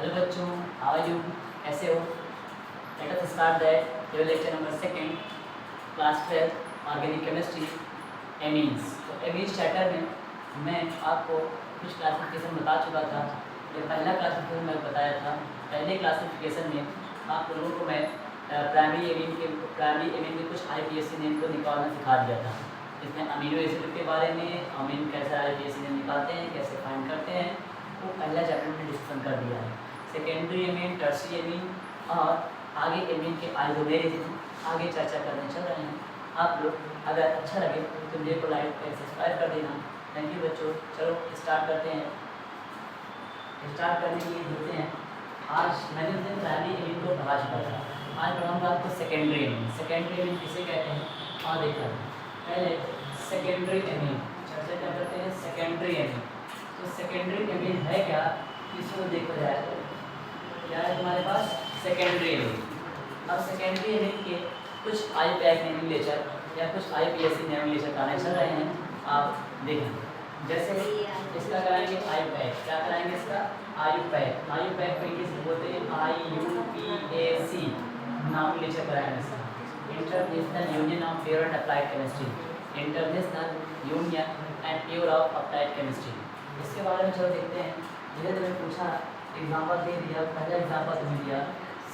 Hello बच्चों, how are you? कैसे हो? Let us start that your lecture number 2 class 12 organic chemistry amines. तो amines chapter में मैं आपको कुछ क्लासिफिकेशन बता चुका था। ये पहला क्लासिफिकेशन मैं बताया था। पहले क्लासिफिकेशन में आप लोगों को मैं प्राइमरी एमीन के कुछ IPSC नेम को निकालना सिखा दिया था। इसमें अमीनो एसिड के बारे में, अमीन कैसे IPSC नेम निकालते हैं, कैसे फाइंड करते हैं, वो पहला चैप्टर में डिस्कशन कर दिया है। सेकेंडरी एमीन, टर्शियरी एमीन और आगे एमीन के आइसोमेरिक आगे चर्चा करने चल रहे हैं। आप लोग अगर अच्छा लगे तो वीडियो को लाइक और सब्सक्राइब कर देना। थैंक यू बच्चों। चलो स्टार्ट करते हैं। स्टार्ट करने के लिए होते हैं, आज मैंने उस दिन प्राइमरी एमीन को पढ़ा चुका था। आज पढ़ाऊँगा आपको सेकेंडरी एमीन। सेकेंडरी एमीन किसे कहते हैं और देखा पहले सेकेंडरी एमीन चर्चा क्या करते हैं। सेकेंडरी एमीन, तो सेकेंडरी एमीन है क्या, इसको देखा जाए तो क्या है तुम्हारे पास सेकेंडरी एमीन। अब सेकेंडरी एमीन के कुछ IPAC नेमिलेचर या कुछ IPSC नेमिलेचर आने चल रहे हैं। आप देखें, जैसे इसका कराएंगे IPAC, क्या कराएंगे इसका IPAC। IPAC को इंग्लिश में बोलते हैं IUPAC नामिलेचर कराएंगे इसका। International union of pure and applied chemistry, international union and pure of applied chemistry. इसके बारे में चलो देखते हैं। धीरे धीरे पूछा, एग्जाम्पल दे दिया। पहला एग्जाम्पल तुम्हें दिया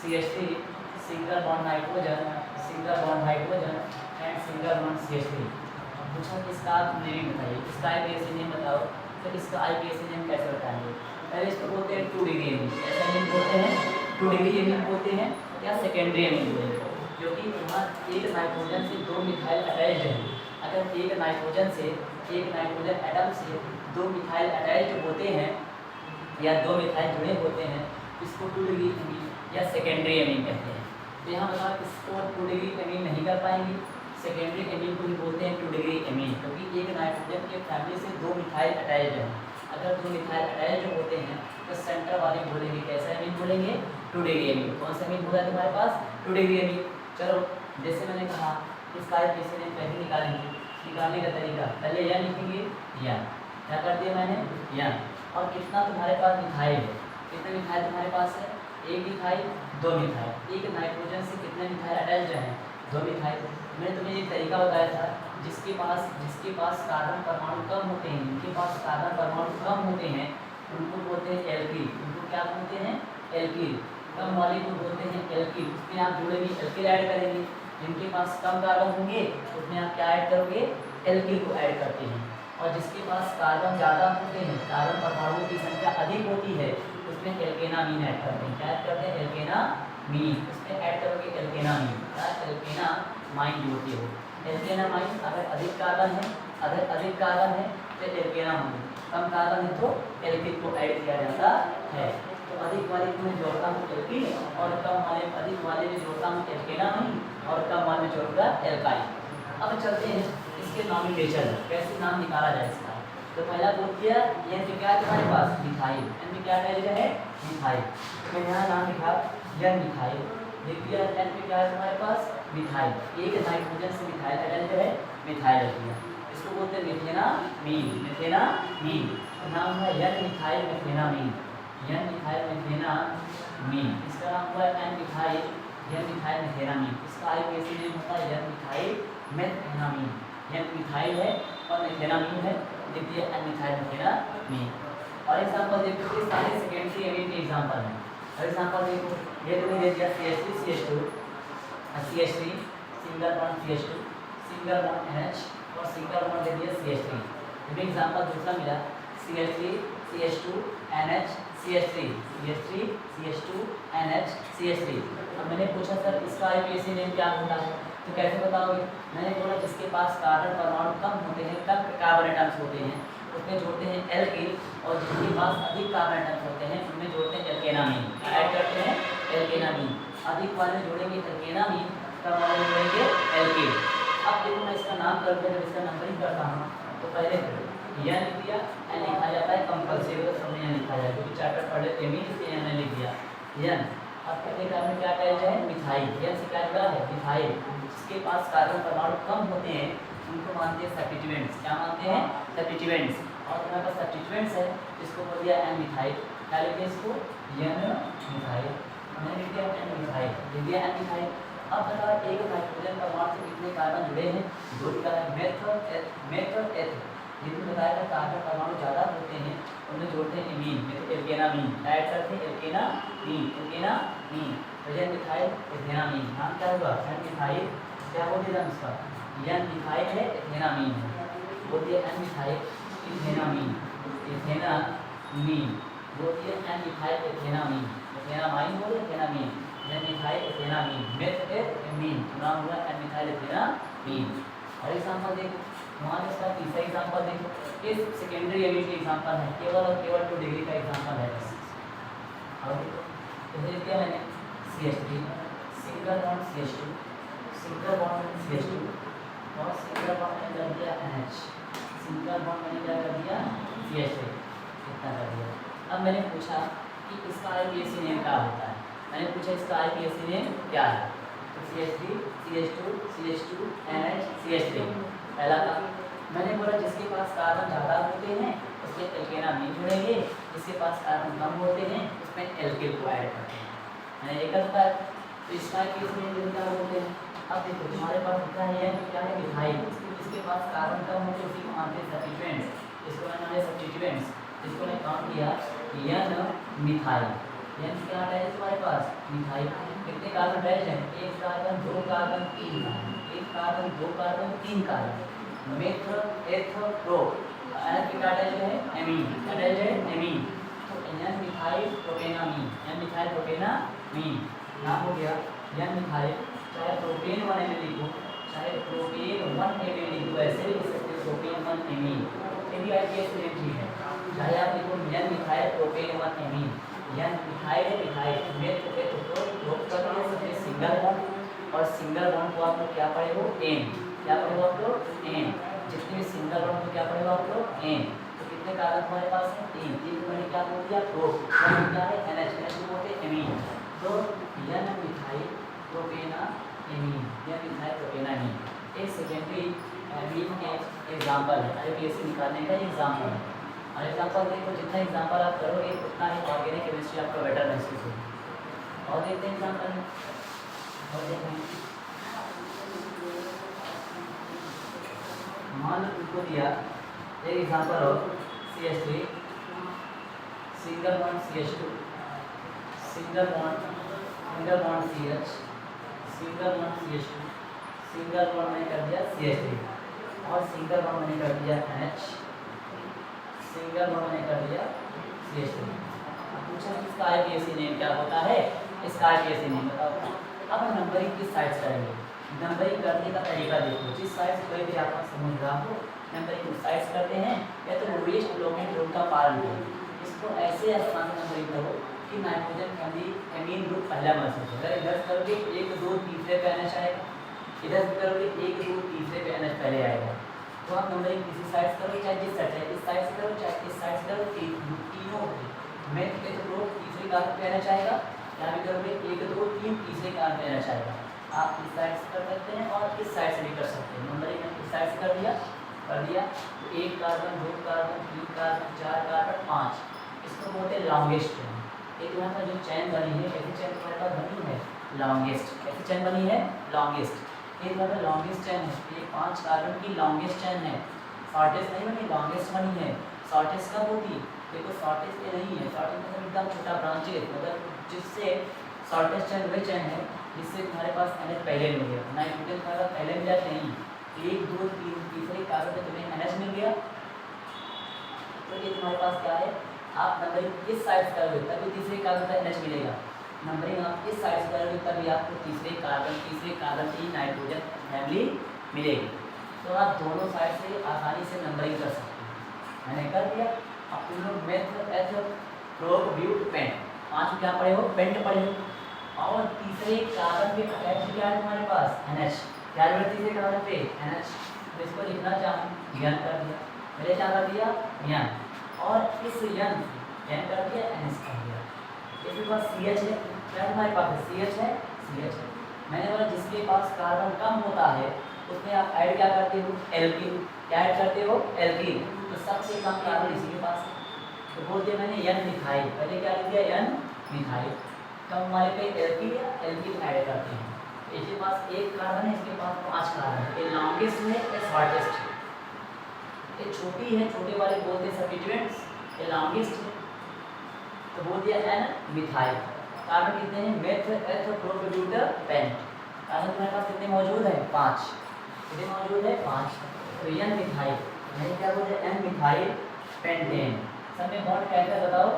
CH3 single bond nitrogen, single bond hydrogen and single bond CH3। पूछा कि इसका आप नेम बताइए, इसका IPSC नेम बताओ। फिर इसका IPSC नेम कैसे बताएंगे। पहले इसको बोलते हैं 2 डिग्री एमीन। ऐसा एमीन बोलते हैं 2 डिग्री एमीन बोलते हैं या सेकेंडरी एमीन बोलते हैं, क्योंकि यहाँ एक नाइट्रोजन से 2 मिथाइल अटैच्ड है। अगर एक नाइट्रोजन एटम से 2 मिथाइल अटैच्ड होते हैं या 2 मिथाइल जुड़े होते हैं, इसको 2 डिग्री एमीन या सेकेंडरी एमीन कहते हैं। तो यहाँ बताओ इसको 2 डिग्री एमीन नहीं कर पाएंगे। सेकेंडरी एमीन को भी बोलते हैं 2 डिग्री एमीन, क्योंकि एक नाइट्रोजन के फैमिली से 2 मिथाइल अटैच्ड है। अगर 2 मिथाइल अटैच्ड होते हैं तो सेंटर वाले बोलेंगे कैसा एमीन बोलेंगे 2 डिग्री एमीन। कौन सा एमीन बोला तुम्हारे पास 2 डिग्री एमीन। चलो जैसे मैंने कहा इसका IPSC नेम कैसे निकालेंगे। निकालने का तरीका पहले यह लिखेंगे, या क्या कर दिया मैंने या। और कितना तुम्हारे पास मिथाइल है, कितने मिथाइल तुम्हारे पास है, 1 मिथाइल 2 मिथाइल। एक नाइट्रोजन से कितने मिथाइल अटैच्ड हैं 2 मिथाइल। मैंने तुम्हें एक तरीका बताया था, जिसके पास कार्बन परमाणु कम होते हैं, जिनके पास कार्बन परमाणु कम होते हैं उनको बोलते हैं एल्किल। उनको क्या बोलते हैं एल्किल। कम वाले को बोलते हैं एल्किल। उसमें आप जोड़ेंगे एल्किल ऐड करेंगे। जिनके पास कम कार्बन होंगे उसमें आप क्या ऐड करोगे एल्किल को ऐड करते हैं। और जिसके पास कार्बन ज़्यादा होते हैं, कार्बन परमाणुओं की संख्या अधिक होती है, उसमें एल्केनामीन ऐड करते हैं। क्या ऐड करते हैं एल्केनामीन। उसमें ऐड करोगे एल्केनामीन, क्या एल्केनामाइन जोड़ते हो। एल्केनामाइन अगर अधिक कार्बन है तो एल्केनामाइन, कम कार्बन है तो एल्किल को ऐड किया जाता है। तो अधिक वाले को मैं जोड़ता हूँ एल्किल और अधिक वाले में जोड़ता हूँ एल्केनामाइन और कम वाले में जोड़ूंगा एल्काइल। अब चलते हैं इसके नॉमिनेचर, कैसे नाम निकाला जाए इसका। तो पहला बोल दिया एन पे क्या है तुम्हारे पास मिथाइल। एन पे क्या है मिथाइल। तो यहाँ नाम लिखा यन मिथाइल। लिख दिया एन पे क्या है तुम्हारे पास मिथाइल। एक नाइट्रोजन से मिथाइल अटैच्ड है, मिथाइल रख दिया। इसको बोलते हैं मेथेनामीन। मेथेनामीन नाम है यन मिथाइल मेथेनामीन। यन मिथाइल मेथेनामीन। इसका नाम हुआ एन मिथाइल यन मिथाइल मेथेनामीन। इसका IPSC नेम होता है यन मिथाइल मेथेनामीन। यन मिथाइल है और मेथेनामीन है, लिख दिया एन मिथाइल मेथेनामीन। और एग्जांपल देखो कि सारे सेकेंडरी एमीन के एग्जांपल हैं। और एग्जांपल देखो, ये तुम्हें दे दिया CH3 CH2 CH3 single bond CH2 single bond NH और सिंगल बॉन्ड दे दिया CH3। तुम्हें एग्जांपल दूसरा मिला CH3 CH2 NH CH3 CH3 CH2 NH CH3। अब मैंने पूछा सर इसका IPSC नेम क्या होता है, तो कैसे बताओगे। मैंने बोला जिसके पास कार्बन परमाणु कम होते हैं, कम कार्बन एटम्स होते हैं, उसमें जोड़ते हैं एल्किल। और जिसके पास अधिक कार्बन एटम्स होते हैं उनमें जोड़ते हैं एल्केनामीन। ऐड करते हैं एल्केनामीन। अधिक वाले जोड़ेंगे एल्केनामीन, कम वाले जोड़ेंगे एल्किल। अब देखो मैं इसका नाम करके जब इसका नंबरिंग करता हूँ तो पहले यह लिख दिया, एन लिखा जाता है कंपल्सरी, तो सबने यह लिखा जाए क्योंकि चैप्टर पढ़ लेते हैं इसलिए मैंने लिख दिया यन। अब पहले कार्बन में क्या कहते हैं मिथाइल। यन से क्या जुड़ा है मिथाइल। जिसके पास कार्बन परमाणु कम होते हैं उनको मानते हैं सब्स्टिट्यूएंट्स। क्या मानते हैं सब्स्टिट्यूएंट्स। और तुम्हारे पास सब्स्टिट्यूएंट्स है, इसको बोल दिया एन मिथाइल। क्या लिखे इसको एन मिथाइल, मैंने लिख दिया एन मिथाइल, लिख दिया एन मिथाइल। अब बताओ एक नाइट्रोजन परमाणु से कितने कार्बन जुड़े हैं, दो दिखा है मेथ और एथ। जितने बताया था कार्बन परमाणु ज़्यादा होते हैं उन्हें जोड़ते हैं एमीन, एल्केनामीन, ऐड करते हैं एल्केनामीन, तो एन मिथाइल एथेनामीन, नाम क्या हुआ एन मिथाइल, क्या बोल दिया इसका एन मिथाइल है एथेनामीन, बोल दिया एन मिथाइल एथेनामीन, बोल दिया एन मिथाइल एथेनामीन, एथेनामाइन बोल एथेनामीन, एन मिथाइल एथेनामीन, मेथ एमीन, नाम हुआ एन मिथाइल एथेनामीन। और एग्जांपल देखो मान इसका तीसरा एग्जांपल देखो, इस सेकेंडरी एमिशन एग्जांपल है, केवल और केवल 2 डिग्री का एग्जांपल है बस। और जैसे क्या मैंने CH3 single bond CH2 single bond CH2 और सिंगल बॉन्ड मैंने कर दिया NH, सिंगल बॉन्ड मैंने क्या कर दिया CH3, इतना कर दिया। अब मैंने पूछा कि इसका IUPAC नेम क्या होता है, मैंने पूछा इसका IUPAC नेम क्या है, तो CH3 CH2 NH CH3 पहला था। मैंने बोला जिसके पास कार्बन ज़्यादा होते हैं उसमें एल्केनामीन जुड़ेंगे, जिसके पास कार्बन कम होते हैं उसमें एल्किल को ऐड करते हैं, मैंने एक करता है। तो इसका केस में क्या बोलते हैं, अब देखो तुम्हारे पास होता है क्या है मिथाइल, जिसके पास कार्बन कम होते हैं उसी को मानते हैं सब्स्टिट्यूएंट्स, इसको मैंने माने सब्स्टिट्यूएंट्स, जिसको मैं काम किया एन मिथाइल, एन क्या अटैच है तुम्हारे पास मिथाइल, कितने कार्बन अटैच हैं, एक कार्बन दो कार्बन तीन कार्बन, एक कार्बन दो कार्बन तीन carbon, meth eth pro, N की अटैच है एमीन, अटैच है एमीन, तो N methyl propanamine, N methyl propanamine नाम हो गया एन मिथाइल, चाहे प्रोपेन 1 ml लिखो चाहे प्रोपेन 1 ml लिखो, ऐसे भी लिख सकते हो प्रोपेन 1 एमीन, ये भी IUPAC नेम ठीक है, चाहे आप लिखो N methyl propane 1 amine, N methyl है मिथाइल, मेथ एथ प्रो कर दो सबसे सिंगल बॉन्ड, और सिंगल बॉन्ड को आप लोग क्या पढ़े हो एन, क्या पढ़े हो आप लोग एन, जितने भी सिंगल बॉन्ड को क्या पढ़े हो आप लोग एन, तो कितने कार्बन तुम्हारे पास है तीन, तीन को मैंने क्या बोल दिया प्रो, क्या है NH, NH को बोलते हैं एमीन, तो N methyl propanamine, N methyl propanamine एक सेकेंडरी एमीन के एग्जांपल है, IUPAC निकालने का एग्जांपल है। और एग्जांपल देखो जितना एग्जांपल आप करोगे उतना ही ऑर्गेनिक केमिस्ट्री आपका बेटर महसूस होगी। और देखते हैं एग्जांपल में, और देखें मान लो तुमको दिया एक एग्जांपल हो CH3 single bond CH2 single bond CH, single bond CH2, single bond मैंने कर दिया CH3 और सिंगल बॉन्ड मैंने कर दिया NH, सिंगल बॉन्ड मैंने कर दिया CH3। अब पूछा इसका IUPAC नेम क्या होता है, इसका IUPAC नेम बताओ। अब नंबरिंग किस साइड से करेंगे, नंबरिंग करने का तरीका देखो, जिस साइड से कोई भी आपका समझ रहा हो नंबरिंग उस साइड से करते हैं, या तो लोएस्ट ब्लॉकेट रूल का पालन करो, इसको ऐसे आसान नंबरिंग करो कि नाइट्रोजन फैमिली एमीन ग्रुप पहला महसूस होगा, इधर करोगे 1 2 तीसरे पे NH आएगा, इधर करोगे 1 2 तीसरे पे NH पहले आएगा, तो आप नंबरिंग किसी साइड से करो, चाहे जिस साइड से इस साइड से करो चाहे इस साइड से करो, तीनों में ग्रुप तीसरे कार्बन पे NH आएगा, यहाँ भी करोगे 1 2 3 तीसरे कार्बन पे NH आएगा, आप इस साइड से कर सकते हैं और इस साइड से भी कर सकते हैं। नंबरिंग में इस साइड से कर दिया तो 1 कार्बन 2 कार्बन 3 कार्बन 4 कार्बन 5, इसको बोलते हैं लॉन्गेस्ट चेन। एक यहाँ पर जो चैन बनी है कैसी चैन तुम्हारे पास बनी है लॉन्गेस्ट, कैसी चैन बनी है लॉन्गेस्ट, एक यहाँ पर लॉन्गेस्ट चैन है, ये 5 कार्बन की लॉन्गेस्ट चैन है, शॉर्टेस्ट नहीं बनी लॉन्गेस्ट बनी है। शॉर्टेस्ट कब होती, देखो शॉर्टेस्ट ये नहीं है, शॉर्टेस्ट मतलब एकदम छोटा ब्रांचेज, मतलब जिससे शॉर्टेस्ट चैन वही चैन है जिससे तुम्हारे पास NH पहले मिल गया, नाइट्रोजन तुम्हारा पहले मिला नहीं, 1 2 3 तीसरे कार्बन पे तुम्हें NH मिल गया, तो ये तुम्हारे पास क्या है, आप नंबरिंग इस साइड से करोगे तभी तीसरे कार्बन पर NH मिलेगा, नंबरिंग आप इस साइड से करोगे तभी आपको तीसरे कार्बन की नाइट्रोजन फैमिली मिलेगी। तो आप दोनों साइड से आसानी से नंबरिंग कर सकते हैं, मैंने कर दिया। अब तुम लोग मेथ एथ प्रोप ब्यूट पेंट 5 क्या पढ़े हो, पेंट पढ़े हो, और तीसरे कार्बन पे अटैच क्या है तुम्हारे पास NH, क्या है तीसरे कार्बन पे NH, तो इसको लिखना चाहूँ यन कर दिया, मैंने क्या कर दिया यन, और इस यन कर दिया NH कर दिया, इसके पास CH है, क्या हमारे पास CH है, मैंने बोला जिसके पास कार्बन कम होता है उसमें आप ऐड क्या करते हो एल्कीन, क्या ऐड करते हो एल्कीन, तो सबसे कम कार्बन इसी के पास है, तो बोल दिया मैंने एन मिथाइल, पहले क्या लिख दिया एन मिथाइल। कम वाले पे एल्किल या एल्किल ऐड करते हैं। इसके पास एक कार्बन है, इसके पास 5 कार्बन है, ये लॉन्गेस्ट है या शॉर्टेस्ट है, ये छोटी है, छोटे वाले बोलते हैं सब्स्टिट्यूएंट्स, ये लॉन्गेस्ट है। तो बोल दिया एन मिथाइल। कार्बन कितने हैं, मेथ एथ प्रोटोब्यूटर पेंट, कार्बन तुम्हारे पास कितने मौजूद है 5, कितने मौजूद है 5। तो एन मिथाइल, मैंने क्या बोल दिया एन मिथाइल पेंटेन। सब में बॉन्ड कैसे है बताओ,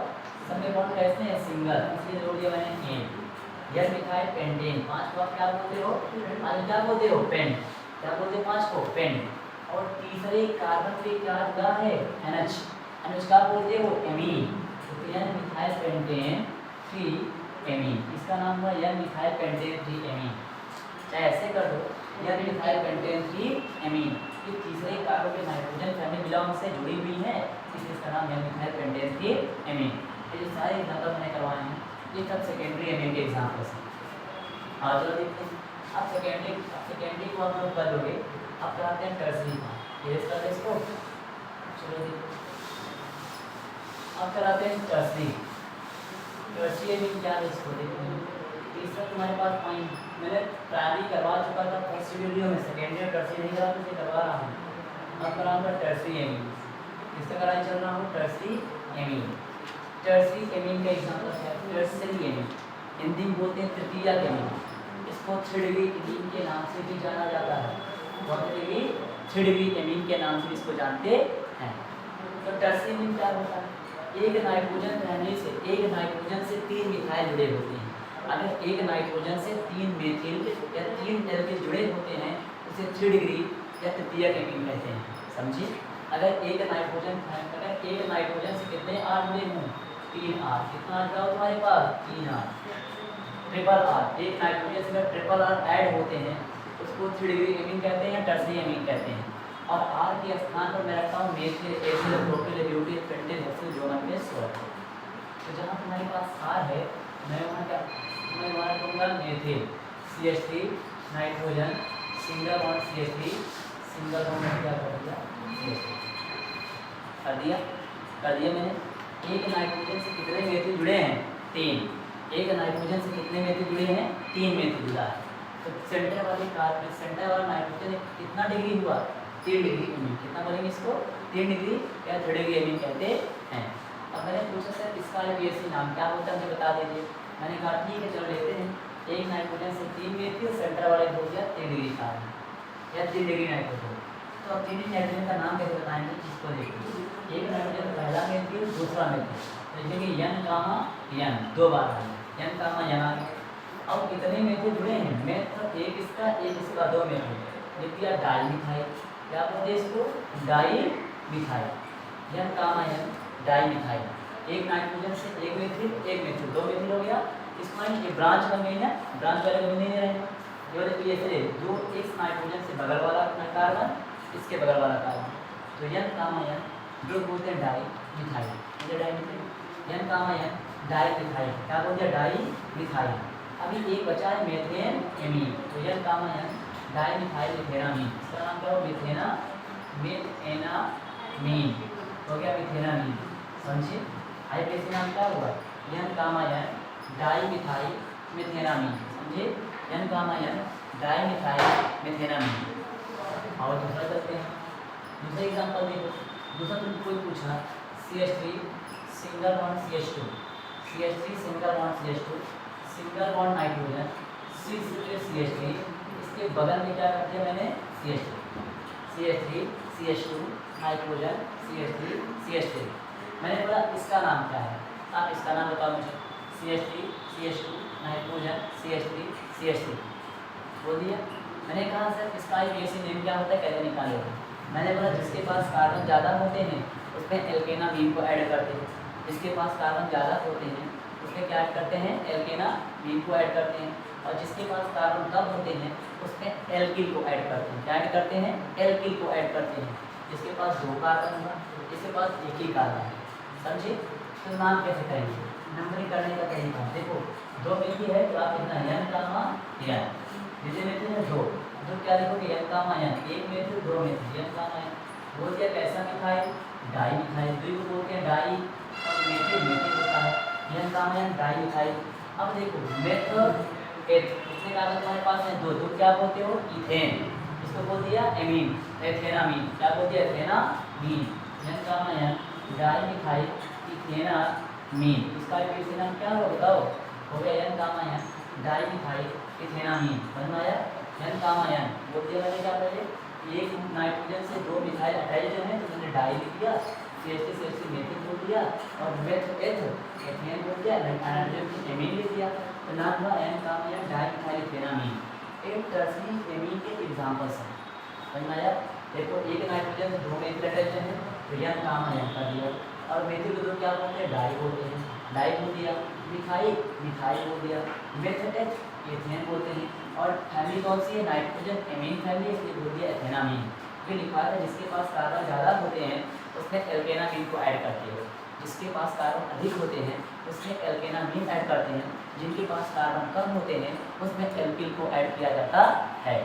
सब में बॉन्ड कैसे है सिंगल, इसलिए जोड़ दिया मैंने एन। एन मिथाइल पेंटेन, 5 को आप क्या बोलते हो, आज क्या बोलते हो पेंट, क्या बोलते हो 5 को पेंट। और तीसरे कार्बन पे क्या जुड़ा है NH, NH क्या बोलते हो एमीन। तो एन मिथाइल पेंटेन 3 एमीन, इसका नाम हुआ एन मिथाइल पेंटेन 3 एमीन। चाहे ऐसे कर दो एन मिथाइल पेंटेन 3 एमीन, ये तीसरे कार्बन पे नाइट्रोजन फैमिली बिलोंग से जुड़ी हुई है, इसलिए इसका नाम एन मिथाइल पेंटेन 3 एमीन। ये जो सारे एग्जाम्पल मैंने करवाए हैं ये सब सेकेंडरी एमीन के एग्जाम्पल्स हैं। हाँ चलो देखते हैं, अब सेकेंडरी को आप लोग कर लोगे, अब कराते हैं टर्सरी का, ये कर इसको। चलो देखो अब कराते हैं टर्सरी। टर्सरी एमीन क्या है इसको देखते हैं। तीसरा तुम्हारे पास पॉइंट मैंने प्राइमरी करवा चुका था फर्स्ट वीडियो में, सेकेंडरी और टर्सरी नहीं करा तो इसे करवा रहा हूँ। अब कराऊंगा टर्सरी एमीन, इसका कराई चल रहा हूँ टर्सरी एमीन। टर्सरी एमीन का एग्जाम्पल है टर्सरी एमीन, हिंदी में बोलते हैं तृतीयक एमीन, इसको 3 डिग्री एमीन के नाम से भी जाना जाता है। बहुत डिग्री 3 डिग्री एमीन के नाम से इसको जानते हैं। तो टर्सरी एमीन क्या होता है, एक नाइट्रोजन रहने से, एक नाइट्रोजन से 3 मिथाइल जुड़े होते हैं। अगर एक नाइट्रोजन से 3 मेथिल या 3 एल्किल जुड़े होते हैं उसे 3 डिग्री या तृतीयक एमीन कहते हैं, समझिए। अगर एक नाइट्रोजन से कितने R जुड़े हों 3 R, कितना आ जाओ तुम्हारे पास 3 R, ट्रिपल R। एक नाइट्रोजन से ट्रिपल R ऐड होते हैं उसको 3 डिग्री एमीन कहते हैं या टर्सरी एमीन कहते हैं। और R के स्थान पर मैं रखता हूँ methyl, ethyl, propyl, butyl, pentyl, hexyl, bromide, salt. तो जहाँ तुम्हारे पास R है मैं वहाँ क्या मैं वहाँ रखूँगा methyl CH3 nitrogen single bond CH3 single bond में क्या कर दिया CH3 कर दिया मैंने। एक नाइट्रोजन से कितने मेथिल जुड़े हैं 3, एक नाइट्रोजन से कितने मेथिल जुड़े हैं 3 मेथिल जुड़ा है। तो सेंटर वाले कार्बन सेंटर वाला नाइट्रोजन कितना डिग्री हुआ 3 डिग्री एमीन, कितना बोलेंगे इसको 3 डिग्री या 3 डिग्री एमीन कहते हैं। अब मैंने पूछा सर इसका IUPAC नाम क्या होता है मुझे बता दीजिए। मैंने कहा ठीक है चलो लेते हैं, एक नाइट्रोजन से 3 मेथिल सेंटर वाले हो गया 3 डिग्री कार्बन या 3 डिग्री नाइट्रोजन। तो अब 3 डिग्री नाइट्रोजन का नाम कैसे बताएंगे इसको देखिए। एक नाइट्रोजन पहला मेथिल दूसरा मेथिल, देखिए N कामा N 2 बार आएगा N कामा N आ गया। अब कितने मेथिल जुड़े हैं मेथ एक इसका 2 मेथिल लिख दिया डाई मिथाइल, क्या बोलते हैं इसको डाई मिथाइल N कामा N डाई मिथाइल। एक नाइट्रोजन से एक मेथिल 2 मेथिल हो गया, इसमें ये ब्रांच बन गई ना, ब्रांच वाले कभी नहीं रहेगा। ये वाले ये से जो इस नाइट्रोजन से बगल वाला कार्बन इसके बगल वाला कार्बन, तो N कामा N जो बोलते हैं डाई मिथाइल, ये डाई मिथाइल N कामा N डाई मिथाइल, क्या बोलते हैं डाई मिथाइल। अभी एक बचा है मेथेन एमीन, तो N कामा N डाई मिथाइल मिथेनामीन, इसका नाम क्या हो मिथेनामीन हो गया मिथेनामीन, समझिए। IUPAC नाम क्या हुआ N कामा N डाई मिथाइल मिथेनामीन, समझिए N कामा N डाई मिथाइल मिथेनामीन। और दूसरा करते हैं, दूसरा एग्जांपल देखो। दूसरा तुमको कोई पूछा CH3 single bond CH2 single bond CH2 single bond nitrogen CH3 इसके बगल में क्या करते हैं मैंने CH3 CH2 नाइट्रोजन CH3 मैंने बोला इसका नाम क्या है, आप इसका नाम बताओ मुझे। CH3 CH2 नाइट्रोजन CH3 बोल दिया। मैंने कहा सर इसका IUPAC नेम क्या होता है कैसे निकालोगे। मैंने बोला जिसके पास कार्बन ज़्यादा होते हैं उसमें एल्केनामीन को ऐड करते हैं, जिसके पास कार्बन ज़्यादा होते हैं उसमें क्या ऐड करते हैं एल्केनामीन को ऐड करते हैं, और जिसके पास कार्बन कम होते हैं उसमें एल्किल को ऐड करते हैं। क्या ऐड करते हैं एल्किल को ऐड करते हैं। जिसके पास 2 कार्बन होगा जिसके पास 1 ही कार्बन है, समझिए। तो नाम कैसे करेंगे, नंबरिंग करने का तरीका देखो। 2 मेथिल है तो आप कितना N कामा N, जितने मेथिल है 2 तो क्या लिखोगे N कामा N, 1 मेथिल 2 मेथिल N कामा N। बोलते हैं कैसा मिथाइल डाई मिथाइल, 2 को बोलते हैं डाई और मेथिल मेथिल होता है, यह काम है डाइमिथाइल। अब देखो मेथ एथ कितने कार्बन तुम्हारे पास है? दो। दो क्या बोलते हो? इथेन। इसको बोल दिया एमीन, एथेनामीन। क्या बोल दिया? एथेनामीन। यह काम है डाइमिथाइल इथेनामीन। इसका इक्वेशन नाम क्या हो बताओ? हो गया यह काम है डाइमिथाइल इथेनामीन। बनवाया यह काम है बोल दिया मैंने क्या पहले? एक नाइट्रोजन से दो मिथाइल अटैच है तो मैंने डाई लिख दिया, CH3 मेथिल बोल दिया और मेथ एथ एथेन बोल दिया, नाइट्रोजन की एमीन लिख दिया। तो नाम हुआ एन काम है डाइमिथाइल इथेनामीन। एक टर्सरी एमीन के एग्जांपल्स हैं। समझ में आया? देखो एक नाइट्रोजन से दो मेथिल अटैच है तो यह काम है कर दिया। और मेथिल को दो क्या बोलते हैं? डाई बोलते हैं, डाई बोल दिया। मिथाइल मिथाइल बोल दिया। मेथ एथ एथेन बोलते हैं। और फैमिली कौन सी है? नाइट्रोजन एमीन फैमिली, इसलिए बोल दिया एथेनामीन। फिर लिखा है जिसके पास कार्बन ज़्यादा होते हैं उसमें एल्केनामीन को ऐड करते हो। जिसके पास कार्बन अधिक होते हैं उसमें एल्केनामीन ऐड करते हैं। जिनके पास कार्बन कम होते हैं उसमें एल्किल को ऐड किया जाता है।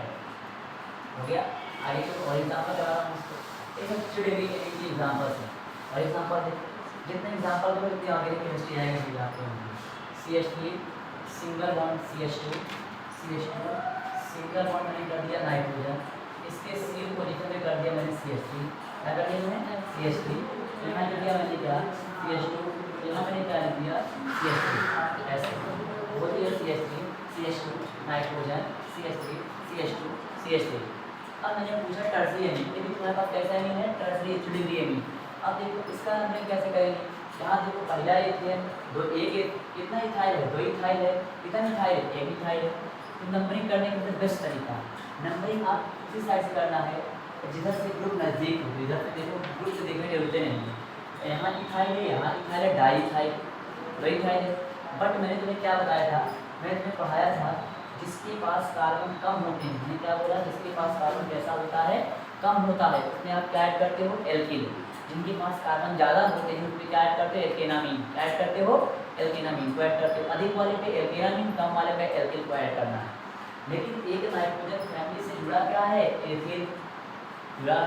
हो गया? आगे तो और एग्जाम्पल करा रहा हूँ उसको। एक डिग्री के एग्जाम्पल्स हैं और एग्जाम्पल जितने एग्जाम्पल दो उतनी आगे की केमिस्ट्री आएगी आपको। CH3 single bond CH2 single bond मैंने कर दिया नाइट्रोजन, इसके सी पोजीशन पे कर दिया मैंने CH3। क्या कर दिया मैंने? CH3। यहाँ लिख दिया मैंने क्या? CH2। यहाँ मैंने क्या लिख दिया? CH3। ऐसे बोल दिया CH3 CH2 nitrogen CH3 CH2 CH3। अब मैंने पूछा टर्सरी एमीन, लेकिन तुम्हारे पास कैसा एमीन है? Tertiary degree amine. अब देखो इसका हमने कैसे करेंगे? यहाँ देखो पहला एथेन दो, एक कितना इथाइल है? दो इथाइल है। कितना इथाइल है? एक इथाइल है। तो नंबरिंग करने का बेस्ट तरीका, नंबरिंग आप किसी साइड से करना है जिधर से ग्रुप नज़दीक हो। इधर से देखो ग्रुप से देखने की जरूरत नहीं है। यहाँ इथाइल है, यहाँ इथाइल है, डाई इथाइल, दो इथाइल है। बट मैंने तुम्हें क्या बताया था? मैंने तुम्हें पढ़ाया था जिसके पास कार्बन कम होते हैं। मैंने क्या बोला? जिसके पास कार्बन कैसा होता है? कम होता है। उसमें आप क्या ऐड करते हो? एल्किल। जिनके पास कार्बन ज़्यादा होते हैं उसमें क्या ऐड करते हो? एल्केनामीन। क्या ऐड करते हो? एल्केनामीन को ऐड करते हो। अधिक वाले पे एल्केनामीन, कम वाले पे एल्किल को ऐड करना है। लेकिन एक नाइट्रोजन फैमिली से जुड़ा क्या है? एथिल जुड़ा।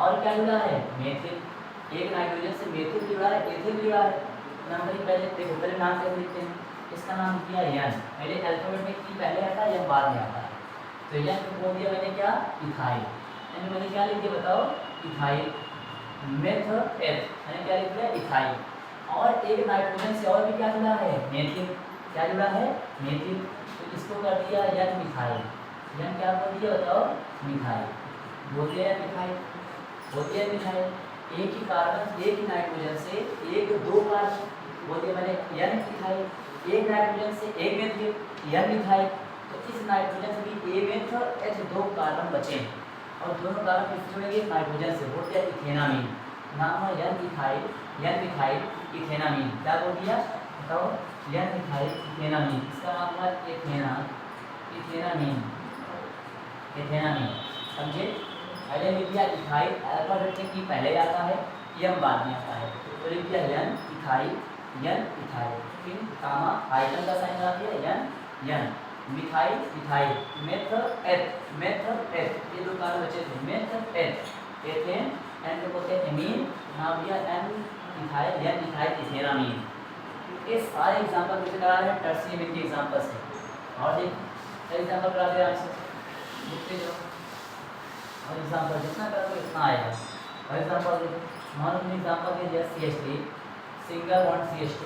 और क्या जुड़ा है? मेथिल। एक नाइट्रोजन से मेथिल जुड़ा है, एथिल जुड़ा है। नंबरिंग पहले देखो, पहले नाम कैसे लिखते हैं? इसका नाम किया यन। पहले अल्फाबेट में की पहले आता है या बाद में आता है? तो यन को बोल दिया मैंने क्या? इथाइल। यानी मैंने क्या लिख दिया बताओ? इथाइल। मेथ एथ मैंने क्या लिख दिया? इथाइल। और एक नाइट्रोजन से और भी क्या जुड़ा है? मेथिल। क्या जुड़ा है? मेथिल। तो इसको कर दिया यन मिथाइल। यन क्या बोल दिया बताओ? मिथाइल। बोल दिया मिथाइल, बोल दिया मिथाइल। एक ही कार्बन, एक ही नाइट्रोजन से एक दो कार्बन बोल दिया मैंने यन मिथाइल। एक नाइट्रोजन से एक मेथिल यन मिथाइल। तो इस नाइट्रोजन से भी ए मेथ एच दो कार्बन बचे हैं और दोनों कार्बन किससे जुड़ेंगे? नाइट्रोजन से। बोल दिया इथेनामीन। नाम है यन मिथाइल इथेनामीन। क्या बोल दिया बताओ? यन मिथाइल इथेनामीन। इसका नाम हुआ इथेनामीन। समझे? पहले लिख दिया इथाइल, अल्फाबेट में की पहले आता है, यम बाद में आता है। तो लिख दिया यन इथाइल, फिर कामा आइटम का साइन लगा दिया यन मिथाइल, मेथ एथ ये दो कार्बन बचे थे। मेथ एथ एथेन एंड बोलते हैं एमीन। नाम दिया एन इथाइल इथेनामीन। ये सारे एग्जांपल मुझे करा है टर्सरी एमीन के एग्जांपल से। और देख एग्जांपल करा दिया आपसे, लिखते जाओ और एग्जांपल जितना करोगे उतना आएगा। फॉर एग्जांपल मान लो एग्जांपल दे दिया CH3 सिंगल बॉन्ड CH2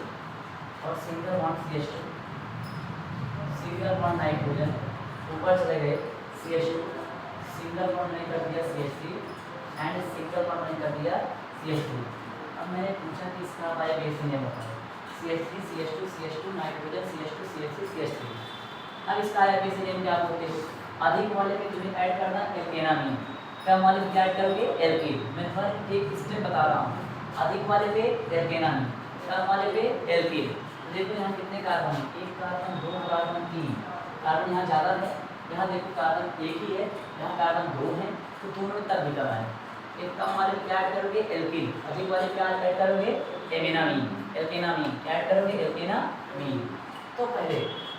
और single bond CH2, single bond nitrogen, ऊपर चले गए CH2, सिंगल बॉन्ड नहीं कर दिया CH3 एंड सिंगल बॉन्ड नहीं कर दिया CH3। अब मैंने पूछा कि इसका बायो बेस नेम होता है CH3 CH2 nitrogen CH2 CH3 CH3। अब इसका बायो बेस नेम क्या बोलते हो? अधिक वाले में तुम्हें ऐड करना एल्केनामीन, कम वाले में क्या ऐड करोगे? एल्किल। मैं हर एक स्टेप बता रहा हूँ। अधिक वाले पे एल्केनामीन, कम वाले पे एल्किल। देखो यहाँ कितने कार्बन है? एक कार्बन, दो कार्बन, तीन कार्बन। यहाँ ज़्यादा है, यहाँ देखो कार्बन एक ही है, यहाँ कार्बन दो है, तो दोनों में तब भी कम है। एक कम वाले क्या ऐड करोगे? एल्किल। अधिक वाले क्या ऐड करोगे? एल्केनामीन। क्या ऐड करोगे? एल्केनामीन। तो पहले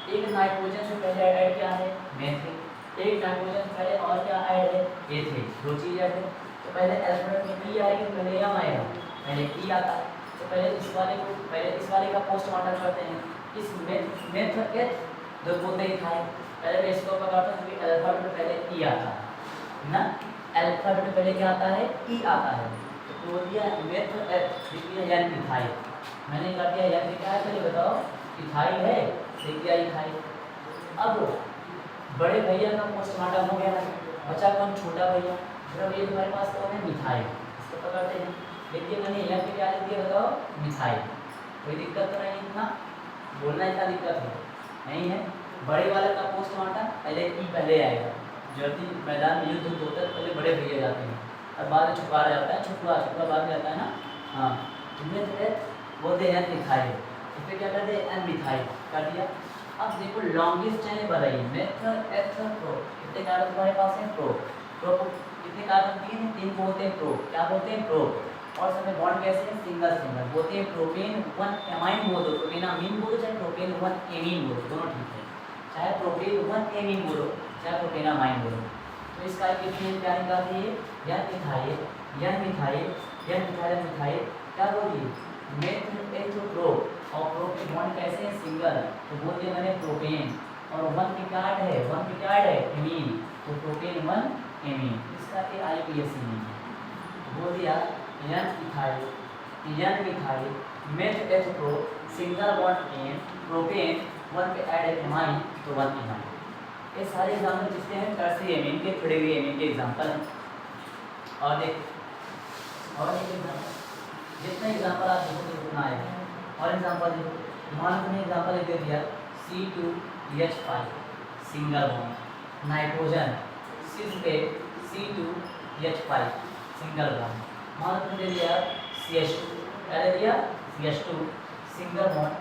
एक नाइट्रोजन से पहले ऐड क्या है? मेथिल। एक नाइट्रोजन से पहले और क्या ऐड है? एथिल। दो चीज़ ऐड है। तो पहले अल्फाबेट में पी आएगी, पहले यम आएगा, पहले ई आता है। तो तो पहले इस वाले का पोस्टमार्टम करते हैं। इस मेथ एथ जो बोलते हैं इथाइल, पहले मैं इसको पकड़ता हूँ क्योंकि अल्फाबेट में पहले ई आता है ना, अल्फाबेट में पहले क्या आता है, ई आता है। तो बोल दिया मेथ एथ लिख दिया एन इथाइल, मैंने कर दिया एन लिखा है, पहले बताओ इथाइल है, लिख दिया इथाइल। अब बड़े भैया का पोस्टमार्टम हो गया, बचा कौन, छोटा भैया। छोटा भैया तुम्हारे पास कौन है, मिथाइल, इसको पकड़ते हैं। देखिए मैंने यहाँ पे क्या लिख दिया बताओ, मिथाइल। कोई दिक्कत तो नहीं, इतना बोलना इतना दिक्कत है नहीं है। बड़े वाले का पोस्टमार्टम पहले ई पहले आएगा, जब भी मैदान में युद्ध होता है पहले बड़े भैया जाते हैं और बाद में छुपा जाता है, छुपा बाद में आता है ना। हाँ बोलते हैं मिथाइल, इस पर क्या कर दे, एन मिथाइल कर दिया। अब देखो लॉन्गेस्ट चेन बताइए, मेथ एथ प्रो, कितने कार्बन तुम्हारे पास है, प्रो। प्रो कितने कार्बन, तीन को बोलते हैं प्रो, क्या बोलते हैं, प्रो। और समय बॉन्ड कैसे है, सिंगल सिंगल बोलते हैं। प्रोपेन 1 एमाइन बोलो, प्रोपेनामीन बोलो, चाहे प्रोपेन 1 एमीन बोलो, दोनों ठीक है। चाहे प्रोपेन 1 एमीन बोलो, चाहे प्रोपेनामाइन बोलो। तो इसका कितनी क्या निकाल दिए, यह मिथाइल, यह मिथाइल, यह मिथाइल, मिथाइल क्या बोलिए, मेथ एथ प्रो। और प्रो के बॉन्ड कैसे है, सिंगल, तो बोल दिया मैंने प्रोपेन। और 1 पिकार्ड है, 1 पिकार्ड है एमीन, तो प्रोपेन 1 एमीन, इसका के आईपीएसी नहीं है। बोल दिया N ethyl, N methyl, meth eth pro, single bond N, propane 1 पे ऐड है एमाइन, तो 1 एमाइन। ये सारे एग्जाम्पल जिसके हैं टर्सरी एमीन के, थोड़े हुए एमीन के एग्जाम्पल हैं। और देख और एक एग्जाम्पल, जितने एग्जाम्पल आप देखो उतना आएगा। और एग्जाम्पल देखो, मान लो एग्जाम्पल दे दिया C2H5 सिंगल बॉन्ड, नाइट्रोजन सिस पे C2H5 सिंगल बॉन्ड। मान लो दे दिया CH2, क्या दे दिया, CH2 single bond,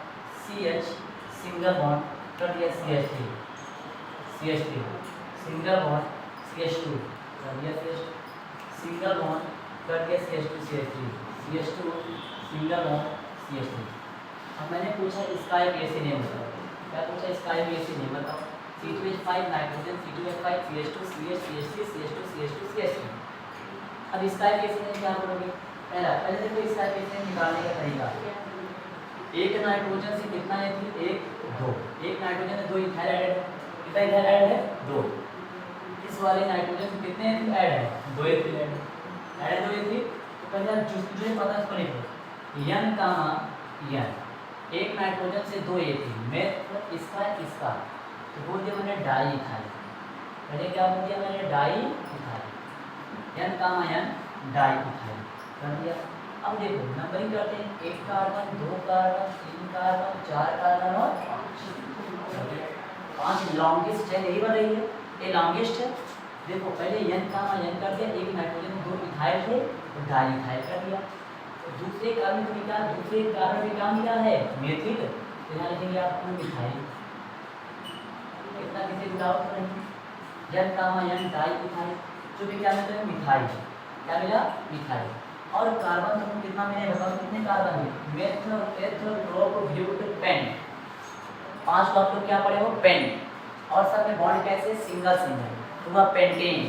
CH single bond, कर दिया CH3, CH3 single bond, CH2 कर दिया CH2 सिंगल बॉन्ड, कर दिया CH2 CH3, CH2 single bond, CH3। अब मैंने पूछा इसका एक ऐसे नेम बताओ, क्या पूछा, इसका एक ऐसे नेम बताओ। C2H5 nitrogen, C2H5 CH2 CH CH3 CH2 CH2 CH3। अब इसका एक ऐसे नेम क्या बोलोगे, पहले देखो इसका एक ऐसे निकालने का तरीका। एक नाइट्रोजन से कितना है, 1 2, एक नाइट्रोजन से 2 इथाइल ऐड है, कितना इथाइल ऐड है, 2। इस वाले नाइट्रोजन से कितने ऐड है, 2 इथाइल ऐड है, 2 इथाइल। तो पहले जो पता इसको लिखो, n कामा n, एक नाइट्रोजन से 2 इथाइल, मेथ इसका तो बोल दिया मैंने डाई इथाइल। पहले क्या बोल दिया मैंने, डाई इथाइल, n कामा n डाई इथाइल कर दिया। अब देखो नंबरिंग करते हैं, 1 कार्बन, 2 कार्बन, 3 कार्बन, 4 कार्बन और 5 लॉन्गेस्ट चेन, यही बताइए ये लॉन्गेस्ट है। देखो पहले n कामा n कर दिया, एक नाइट्रोजन 2 इथाइल थे तो डाई इथाइल कर दिया। तो दूसरे कार्बन में क्या, दूसरे कार्बन में क्या मिला है, मेथिल, तो यहाँ लिखेंगे आपको मिथाइल। कितना किसी को डाउट नहीं, n कामा n डाई इथाइल, जो भी क्या मिलता है, मिथाइल, क्या मिला, मिथाइल। और कार्बन तो कितना मैंने बताओ, कितने कार्बन है, मेथ एथ प्रो ब्यूट पेन, 5 को आप लोग क्या पढ़े हो, पेन। और सब में बॉन्ड कैसे, सिंगल सिंगल, तो वह पेंटेन।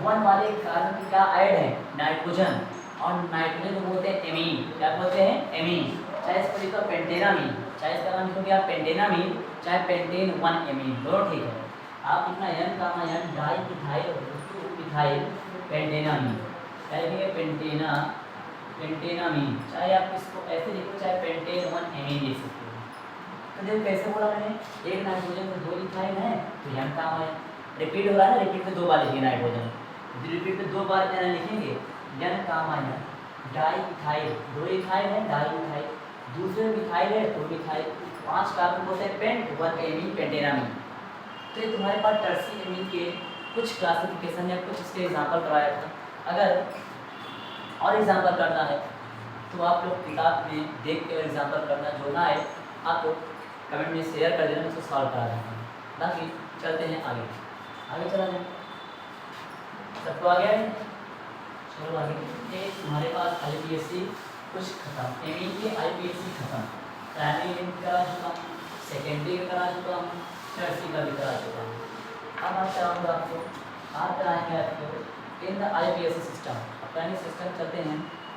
1 वाले कार्बन की क्या ऐड है, नाइट्रोजन, और नाइट्रोजन को बोलते हैं एमीन, क्या बोलते हैं, एमीन। चाहे इसको लिखो पेंटेनामीन, चाहे इसका नाम लिखोगे आप पेंटेनामीन, चाहे पेंटेन 1 एमीन, दोनों ठीक है। आप इतना n कामा n डाई इथाइल इथाइल पेंटेनामीन, क्या लिखेंगे, पेंटेनामीन, चाहे आप इसको ऐसे लिखो, चाहे पेंटेन 1 एमीन लिख सकते हो। तो देखो कैसे बोला मैंने, एक नाइट्रोजन में 2 इथाइल है तो n कामा है, रिपीट हो रहा है ना, रिपीट में 2 बार लिखिए नाइट्रोजन, रिपीट में 2 बार लिखेंगे, n कामा n डाई इथाइल, 2 इथाइल है, डाई इथाइल, दूसरे मिथाइल है 2 मिथाइल, 5 कार्बन बोलते हैं पेंट, 1 एमीन पेंटेनामीन। तो ये तुम्हारे पास टर्सी एमीन के कुछ क्लासिफिकेशन या कुछ इसके एग्जाम्पल कराया था। अगर और एग्जाम्पल करना है तो आप लोग किताब में देख के एग्जाम्पल करना, जो ना है आप लोग कमेंट में शेयर कर देना, उसको सॉल्व करा देना। बाकी चलते हैं आगे, आगे चला जाए, सबको आ गया है, चलो आगे। ये हमारे पास आईपीएससी कुछ खत्म, एमीन के आईपीएससी खत्म, प्राइमरी एमीन करा चुका हूँ, सेकेंडरी का करा चुका हूँ, टर्सी का भी करा चुका हूँ। अब आप कराऊँगा आपको, आप कराएंगे आपको इन द आईपीएससी सिस्टम। पहले सिस्टम चलते हैं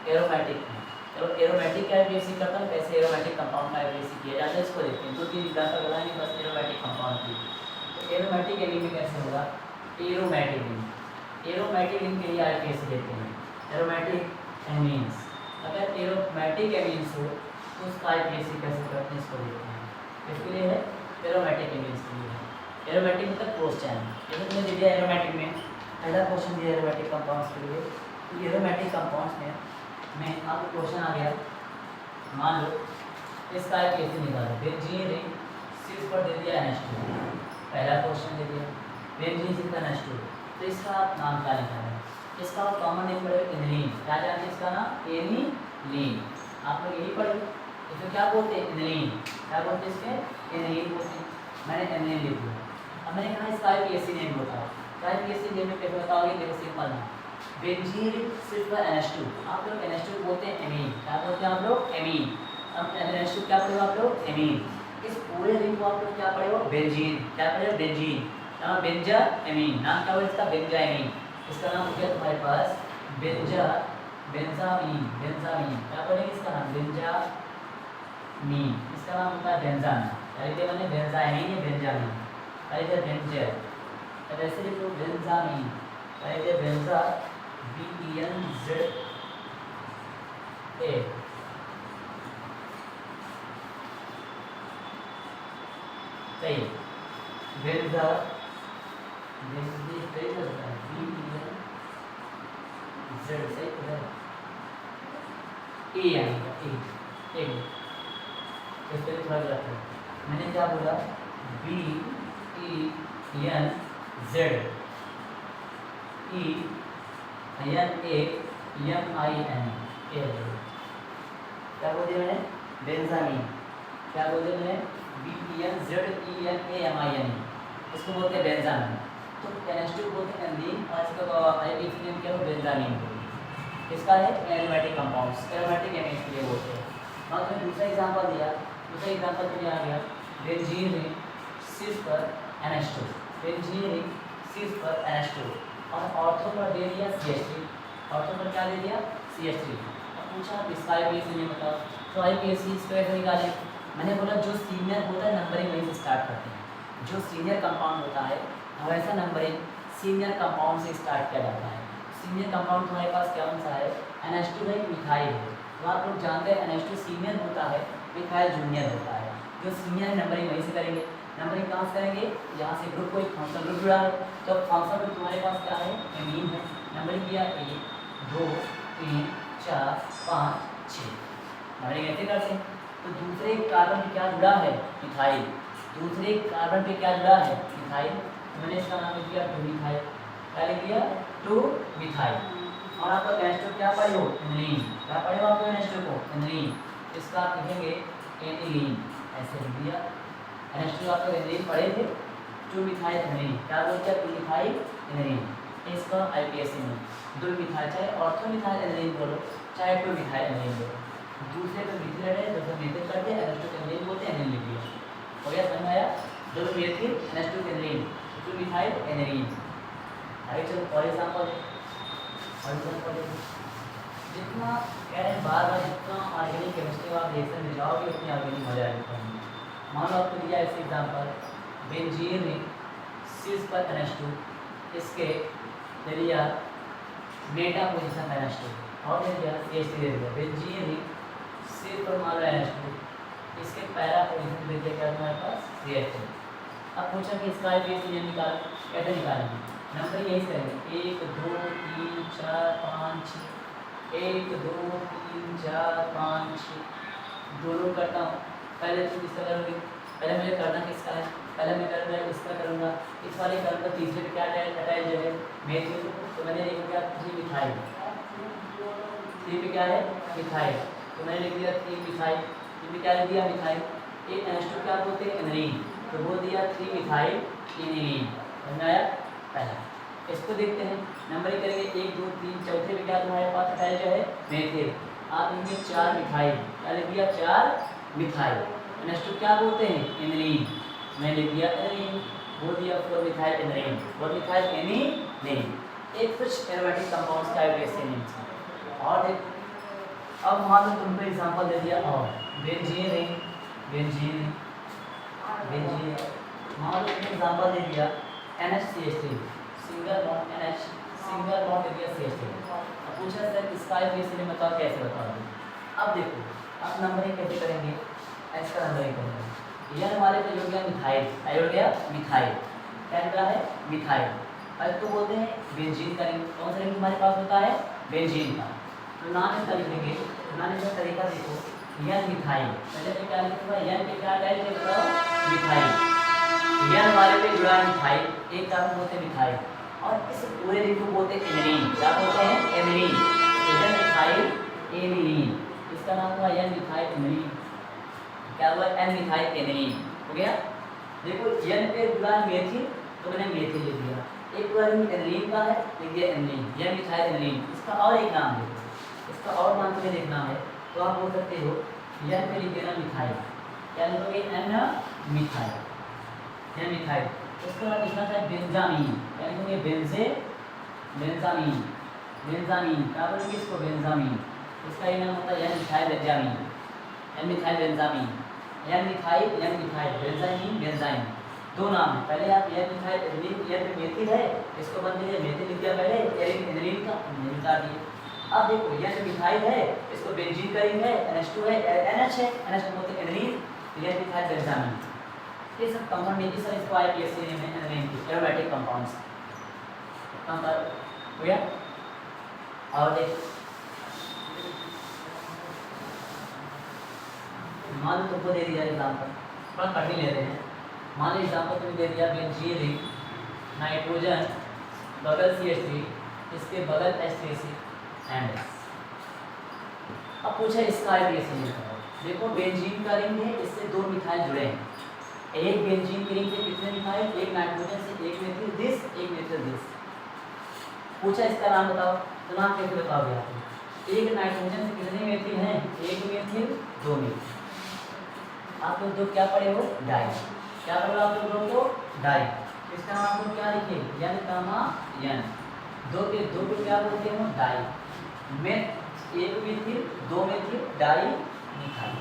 एरोमेटिक में, चलो एरोमेटिक का एफएसी करता हूँ, कैसे एरोमेटिक कंपाउंड का एफएसी किया जाता है इसको देखते हैं। 2-3 एग्जांपल लगाएंगे बस एरोमेटिक कंपाउंड की। तो एरोमेटिक एमीन में कैसे होगा, एरोमेटिक एमीन, एरोमेटिक एमीन के लिए एफएसी देते हैं एरोमेटिक एमीन्स। अगर एरोमेटिक एमीन्स हो तो उसका एफएसी कैसे करते हैं इसको देखते हैं। इसके लिए है एरोमेटिक एमीन्स के लिए है, एरोमेटिक मतलब क्लोज चैन। जैसे तुमने दे दिया एरोमेटिक में पहला क्वेश्चन दिया एरोमेटिक कंपाउंड्स के लिए, तो एरोमेटिक कंपाउंड्स में आपको क्वेश्चन आ गया, मान लो इसका कैसे निकालो, बेंजीन रिंग शीर्ष पर दे दिया NH2, पहला क्वेश्चन दे दिया बेंजीन रिंग का NH2, तो इसका आप नाम क्या निकालें, इसका कॉमन नेम पड़ेगा एनिलीन। क्या जानते हैं इसका नाम, एनिलीन। आप लोग यही पढ़े, इसको क्या बोलते हैं, एनिलीन। क्या बोलते हैं इसके, एनिलीन बोलते हैं। मैंने एनिलीन लिख दिया। अब मैंने कहा इसका आईपीएससी नेम बताओ, क्या आईपीएससी नेम में कैसे बताओगे, देखो सिंपल है, बेंजीन रिंग सिर्फ NH2, आप लोग NH2 बोलते हैं एमीन। क्या बोलते हैं आप लोग, एमीन। अब NH2 क्या पढ़ेगा आप लोग, एमीन। इस पूरे रिंग को आप लोग क्या पढ़े हो, बेंजीन। क्या पढ़े हो, बेंजीन। नाम बेंजा एमीन, नाम क्या होगा इसका, बेंजा एमीन। इसका नाम हो गया तुम्हारे पास बेंजा बेंजामीन, बेंजामीन। क्या पढ़ेंगे इसका नाम, बेंजामीन। इसका नाम होता है बेंजामीन। क्या मैंने बेंजामीन या बेंजामीन, अरे बेंजा, अब ऐसे लिखो बेंजामीन, अरे बेंजा BENZA, सही बेंजा, बेंजीन सही होता है, BENZ सही होता है, ए आएगा ए, इसके लिए थोड़ा गलत है, मैंने क्या बोला, BENZ ENAMIN, क्या बोल दिया मैंने, बेंजामीन। क्या बोल दिया मैंने, BENZENAMIN, इसको बोलते हैं बेंजामीन। तो NH2 बोलते हैं एनिलीन, और इसका आईपीएससी नेम क्या हो, बेंजामीन। इसका है एरोमेटिक कंपाउंड्स, एरोमेटिक एमीन्स के लिए बोलते हैं। हाँ तो दूसरा एग्जांपल दिया, दूसरा एग्जांपल तो आ गया, बेंजीन रिंग शीर्ष पर NH2, बेंजीन रिंग शीर्ष पर NH2, और ऑर्थो पर दे दिया CH3, ऑर्थो पर क्या दे दिया, CH3। अब पूछा इसका आईपीएससी नेम बताओ, तो आईपीएससी इसको कैसे निकालें, मैंने बोला जो सीनियर होता है नंबरिंग वहीं से स्टार्ट करते हैं, जो सीनियर कंपाउंड होता है वैसा नंबरिंग सीनियर कंपाउंड से स्टार्ट किया जाता है। सीनियर कंपाउंड तुम्हारे पास कौन सा है, NH2 है, मिथाइल है, तो आप लोग जानते हैं NH2 सीनियर होता है, मिथाइल जूनियर होता है। जो सीनियर नंबरिंग वहीं से करेंगे, नंबरिंग कहाँ से करेंगे, यहाँ से ग्रुप कोई फंक्शन ग्रुप जुड़ा है, तो फंक्शन ग्रुप तुम्हारे पास क्या है, एमीन है, नंबरिंग किया 1 2 3 4 5 6, नंबरिंग ऐसे करते हैं। तो दूसरे कार्बन पे क्या जुड़ा है, मिथाइल, दूसरे कार्बन पे क्या जुड़ा है, मिथाइल, तो मैंने इसका नाम लिख दिया 2 मिथाइल। क्या लिख दिया, 2 मिथाइल। और आपका NH2 क्या पढ़े हो, एनिलीन। क्या पढ़े हो आपको NH2 को, एनिलीन, इसका आप लिखेंगे एनिलीन, ऐसे लिख दिया। NH2 आप लोग एनिलीन पढ़े थे, 2 मिथाइल एनिलीन। क्या बोलते हैं, 2 मिथाइल एनिलीन। इसका आईपीएससी में 2 मिथाइल, चाहे ऑर्थो मिथाइल एनिलीन बोलो चाहे 2 मिथाइल एनिलीन बोलो, दूसरे पे मिथिल है, दूसरे मिथिल करते हैं, NH2 एनिलीन बोलते हैं, एनिलीन लिख दिया। हो गया, समझ में आया, 2 Mithil NH2 aniline, 2 methyl aniline. आगे चलो फॉर एग्जांपल, जितना कह रहे हैं बार बार जितना ऑर्गेनिक केमिस्ट्री आप रिएक्शन में जाओगे उतनी ऑर्गेनिक हो जाएगी। मान लो आपको दिया ऐसे एग्जांपल, बेंजीन रिंग शीर्ष पर NH2, इसके दे दिया मेटा पोजीशन NH2, और दे दिया CH3 दे दिया। बेंजीन रिंग शीर्ष पर मान लो NH2, इसके पैरा पोजीशन दे दिया क्या तुम्हारे पास, CH3। अब पूछा कि इसका आईपीएससी निकाल, कैसे निकालेंगे, नंबर यही करेंगे 1 2 3 4 5 6, 1 2 3 4 5 6, दोनों करता हूँ। पहले तुम किसका करोगे, पहले मुझे करना किसका है, पहले मैं करूँगा इसका करूँगा, इस वाले करूँगा, तीसरे पे क्या अटैच है मेथिल, तो मैंने लिख दिया 3 मिथाइल, 3 पे क्या है मिथाइल, तो मैंने लिख दिया 3 मिथाइल, 3 पे क्या लिख दिया मिथाइल। एक NH2 क्या बोलते हैं, एनिलीन, तो बोल दिया 3 मिथाइल एनिलीन। समझ आया, पहला इसको देखते हैं, नंबरिंग करेंगे 1 2 3, चौथे पे क्या तुम्हारे पास अटैच है मेथिल, आप लिखेंगे 4 मिथाइल, क्या लिख दिया 4 मिथाइल। NH2 क्या बोलते हैं, एनिलीन, मैं लिख दिया एनिलीन, बोल दिया 4 मिथाइल एनिलीन, 4 मिथाइल एनिलीन। एक कुछ एरोमेटिक कंपाउंड्स का आईपीएससी नेम था। और अब मान लो तुमको एग्जांपल दे दिया और बेंजीन रिंग, बेंजीन बेंजीन मान लो तुमने एग्जांपल दे दिया NH3 single bond NH single bond दे दिया CH3। अब पूछा सर इसका IUPAC बताओ कैसे बताओगे। अब देखो अब नंबरिंग कैसे करेंगे, इसका नंबरिंग करेंगे। यह हमारे पे जो गया मिथाइल, हो गया मिथाइल, क्या निकला है मिथाइल। अब तो बोलते हैं बेंजीन का रिंग, कौन सा रिंग हमारे पास होता है बेंजीन का। तो नाम इसका लिखेंगे, बनाने का तरीका देखो यन मिथाइल, पहले तो क्या लिखूंगा यन के क्या टाइप के बताओ मिथाइल, यन हमारे पे जुड़ा है मिथाइल, एक का बोलते हैं मिथाइल और इस पूरे रिंग को बोलते हैं एमिलीन। क्या बोलते हैं एमिलीन, यन मिथाइल एमिलीन, इसका नाम हुआ यन मिथाइल एमिलीन। क्या हुआ एन मिथाइल एमिलीन हो गया। देखो यन पे जुड़ा है मेथिल तो मैंने मेथिल लिख दिया, एक बार एनिलीन का है लिख दिया एनिलीन, यह मिथाइल एनिलीन। इसका और एक नाम देखो, इसका और नाम तुम्हें देखना है तो आप बोल सकते हो यह पे लिख देना मिथाइल, क्या लिखोगे एन मिथाइल, यह मिथाइल। इसका बाद लिखना था बेंजामीन, क्या लिखोगे बेंजे बेंजामीन, बेंजामीन क्या बोलेंगे इसको बेंजामीन, इसका ये नाम होता है यह methyl benzamine, N methyl benzamine, यह मिथाइल बेंजामीन बेंजाइन, दो नाम है। पहले आप यह मिथाइल एनिलीन, यह पे मेथिल है इसको बन दिया मेथिल लिख दिया पहले, एनिलीन का निकाल दिए। अब देखो यह मिथाइल है इसको बेंजीन का रिंग है, NH2 है NH है, NH बोलते हैं एनिलीन, तो यह मिथाइल बेंजामीन। ये सब कंपाउंड नहीं सर इसको IUPAC नेम है एनिलीन की, एरोमेटिक कंपाउंड्स हो गया। और देख मान लो तुमको दे दिया एग्जांपल, थोड़ा कठिन ले रहे हैं। मान लो एग्जांपल तुम्हें दे दिया बेंजीन रिंग, नाइट्रोजन बगल CH3, इसके बगल H3C एंड S। अब पूछा इसका IUPAC बताओ। देखो बेंजीन का रिंग है, इससे दो मिथाइल जुड़े हैं, एक बेंजीन के रिंग से कितने मिथाइल, एक नाइट्रोजन से एक मेथिल दिस, एक मेथिल दिस। पूछा इसका नाम बताओ, तो नाम कैसे बताओगे आप, एक नाइट्रोजन से कितने मेथिल हैं, एक मेथिल दो मेथिल। आप लोग दो क्या पढ़े हो डाई, क्या पढ़े आप लोग दो को डाई, इसका नाम आपको क्या लिखे यन कामा यन, दो के दो को क्या बोलते हैं डाई, में एक मेथिल दो मेथिल डाई मिथाइल,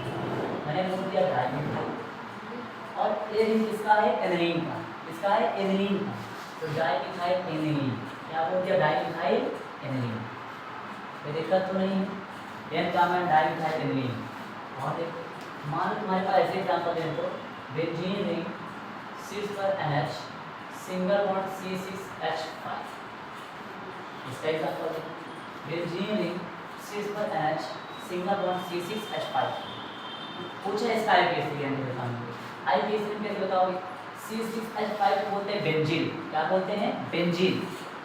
मैंने बोल दिया डाई मिथाइल। और ये रिंग किसका है एनिलीन का, इसका है एनिलीन का, तो डाई मिथाइल एनिलीन, क्या बोल दिया डाई मिथाइल एनिलीन, कोई दिक्कत तो नहीं है, यन कामा डाई मिथाइल एनिलीन। और देखो मान लो तुम्हारे पास ऐसे एग्जांपल दें तो बेंजीन रिंग 6 पर NH सिंगल बॉन्ड C6H5, इसका एग्जांपल है बेंजीन रिंग 6 पर NH सिंगल बॉन्ड C6H5। पूछा इसका IUPAC बताओगे, IUPAC कैसे बताओगे, C6H5 को बोलते हैं बेंजीन, क्या बोलते हैं बेंजीन,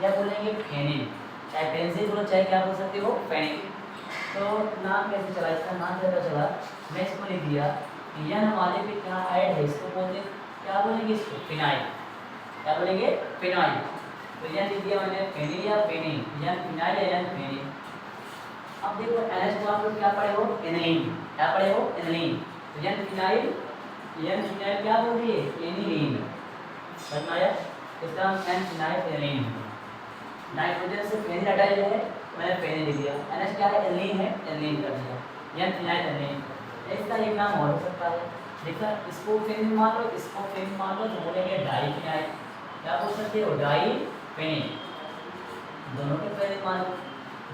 या बोलेंगे फेनिल, चाहे बेंजीन बोलो चाहे क्या बोल सकते हो फेनिल। तो नाम कैसे चला, इसका नाम कैसे चला, मैं इसको लिख दिया यन हमारे पे क्या ऐड है, इसको बोलते क्या बोलेंगे इसको फिनाइल, क्या बोलेंगे फिनाइल। तो यन लिख दिया मैंने फेनिल या फेनिल, यन फिनाइल या यन फेनिल। अब देखो NH को आप लोग क्या पढ़े हो एनिलीन, क्या पढ़े हो एनिलीन, तो यन फिनाइल क्या बोल रही है एनिलीन, समझ में आया, इसका नाम यन फिनाइल एनिलीन। नाइट्रोजन से फेनिल हटाया है मैंने फेनिल लिख दिया, NH क्या है एनिलीन है एनिलीन कर दिया, यन फिनाइल एनिलीन। इसका एक नाम और हो सकता है, देखा इसको फेनिल मान लो, इसको फेनिल मान लो, तो बोलेंगे डाई फिनाइल, क्या बोल सकते हो डाई फेनिल, दोनों के फेनिल मान लो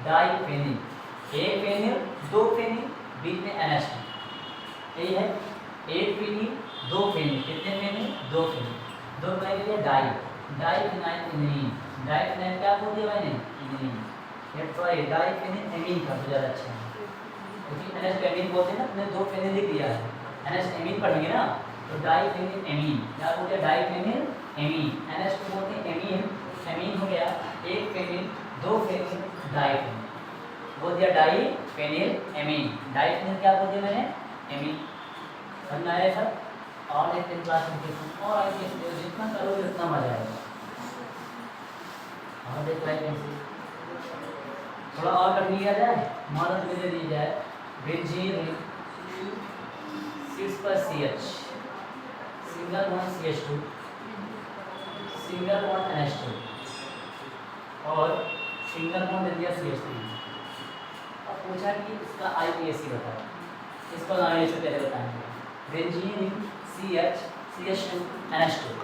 डाई फेनिल, एक फेनिल दो फेनिल बीच में NH है, यही है एक फेनिल दो फेनिल, कितने फेनिल दो फेनिल, दो का लिए di, di phenyl aniline, di phenyl क्या बोल दिया मैंने एनिलीन, ये सॉरी डाई फेनिल एमीन का तो ज़्यादा अच्छा है, क्योंकि NH एमीन बोलते हैं ना, तुमने दो फेनिल लिख दिया है, NH एमीन पढ़ेंगे ना, तो डाई फेनिल एमीन, क्या बोल दिया डाई फेनिल एमीन, NH को बोलते हैं एमीन, एमीन हो गया एक फेनिल दो फेनिल डाई फेनिल, बोल दिया di phenyl amine, di phenyl क्या बोल दिया मैंने एमीन, समझ में आया सर। और एक क्लासिफिकेशन और आगे जितना करोगे उतना मजा आएगा। और देख रहे थोड़ा और कर लिया जाए, मान लो दे दी जाए बेंजीन रिंग 6 पर CH single bond CH2 single bond NH2 और सिंगल बॉन्ड दे दिया CH3। अब पूछा कि इसका IUPAC बताओ, इसको नॉमिनेशन पहले बताएंगे। बेंजीन CH NH2,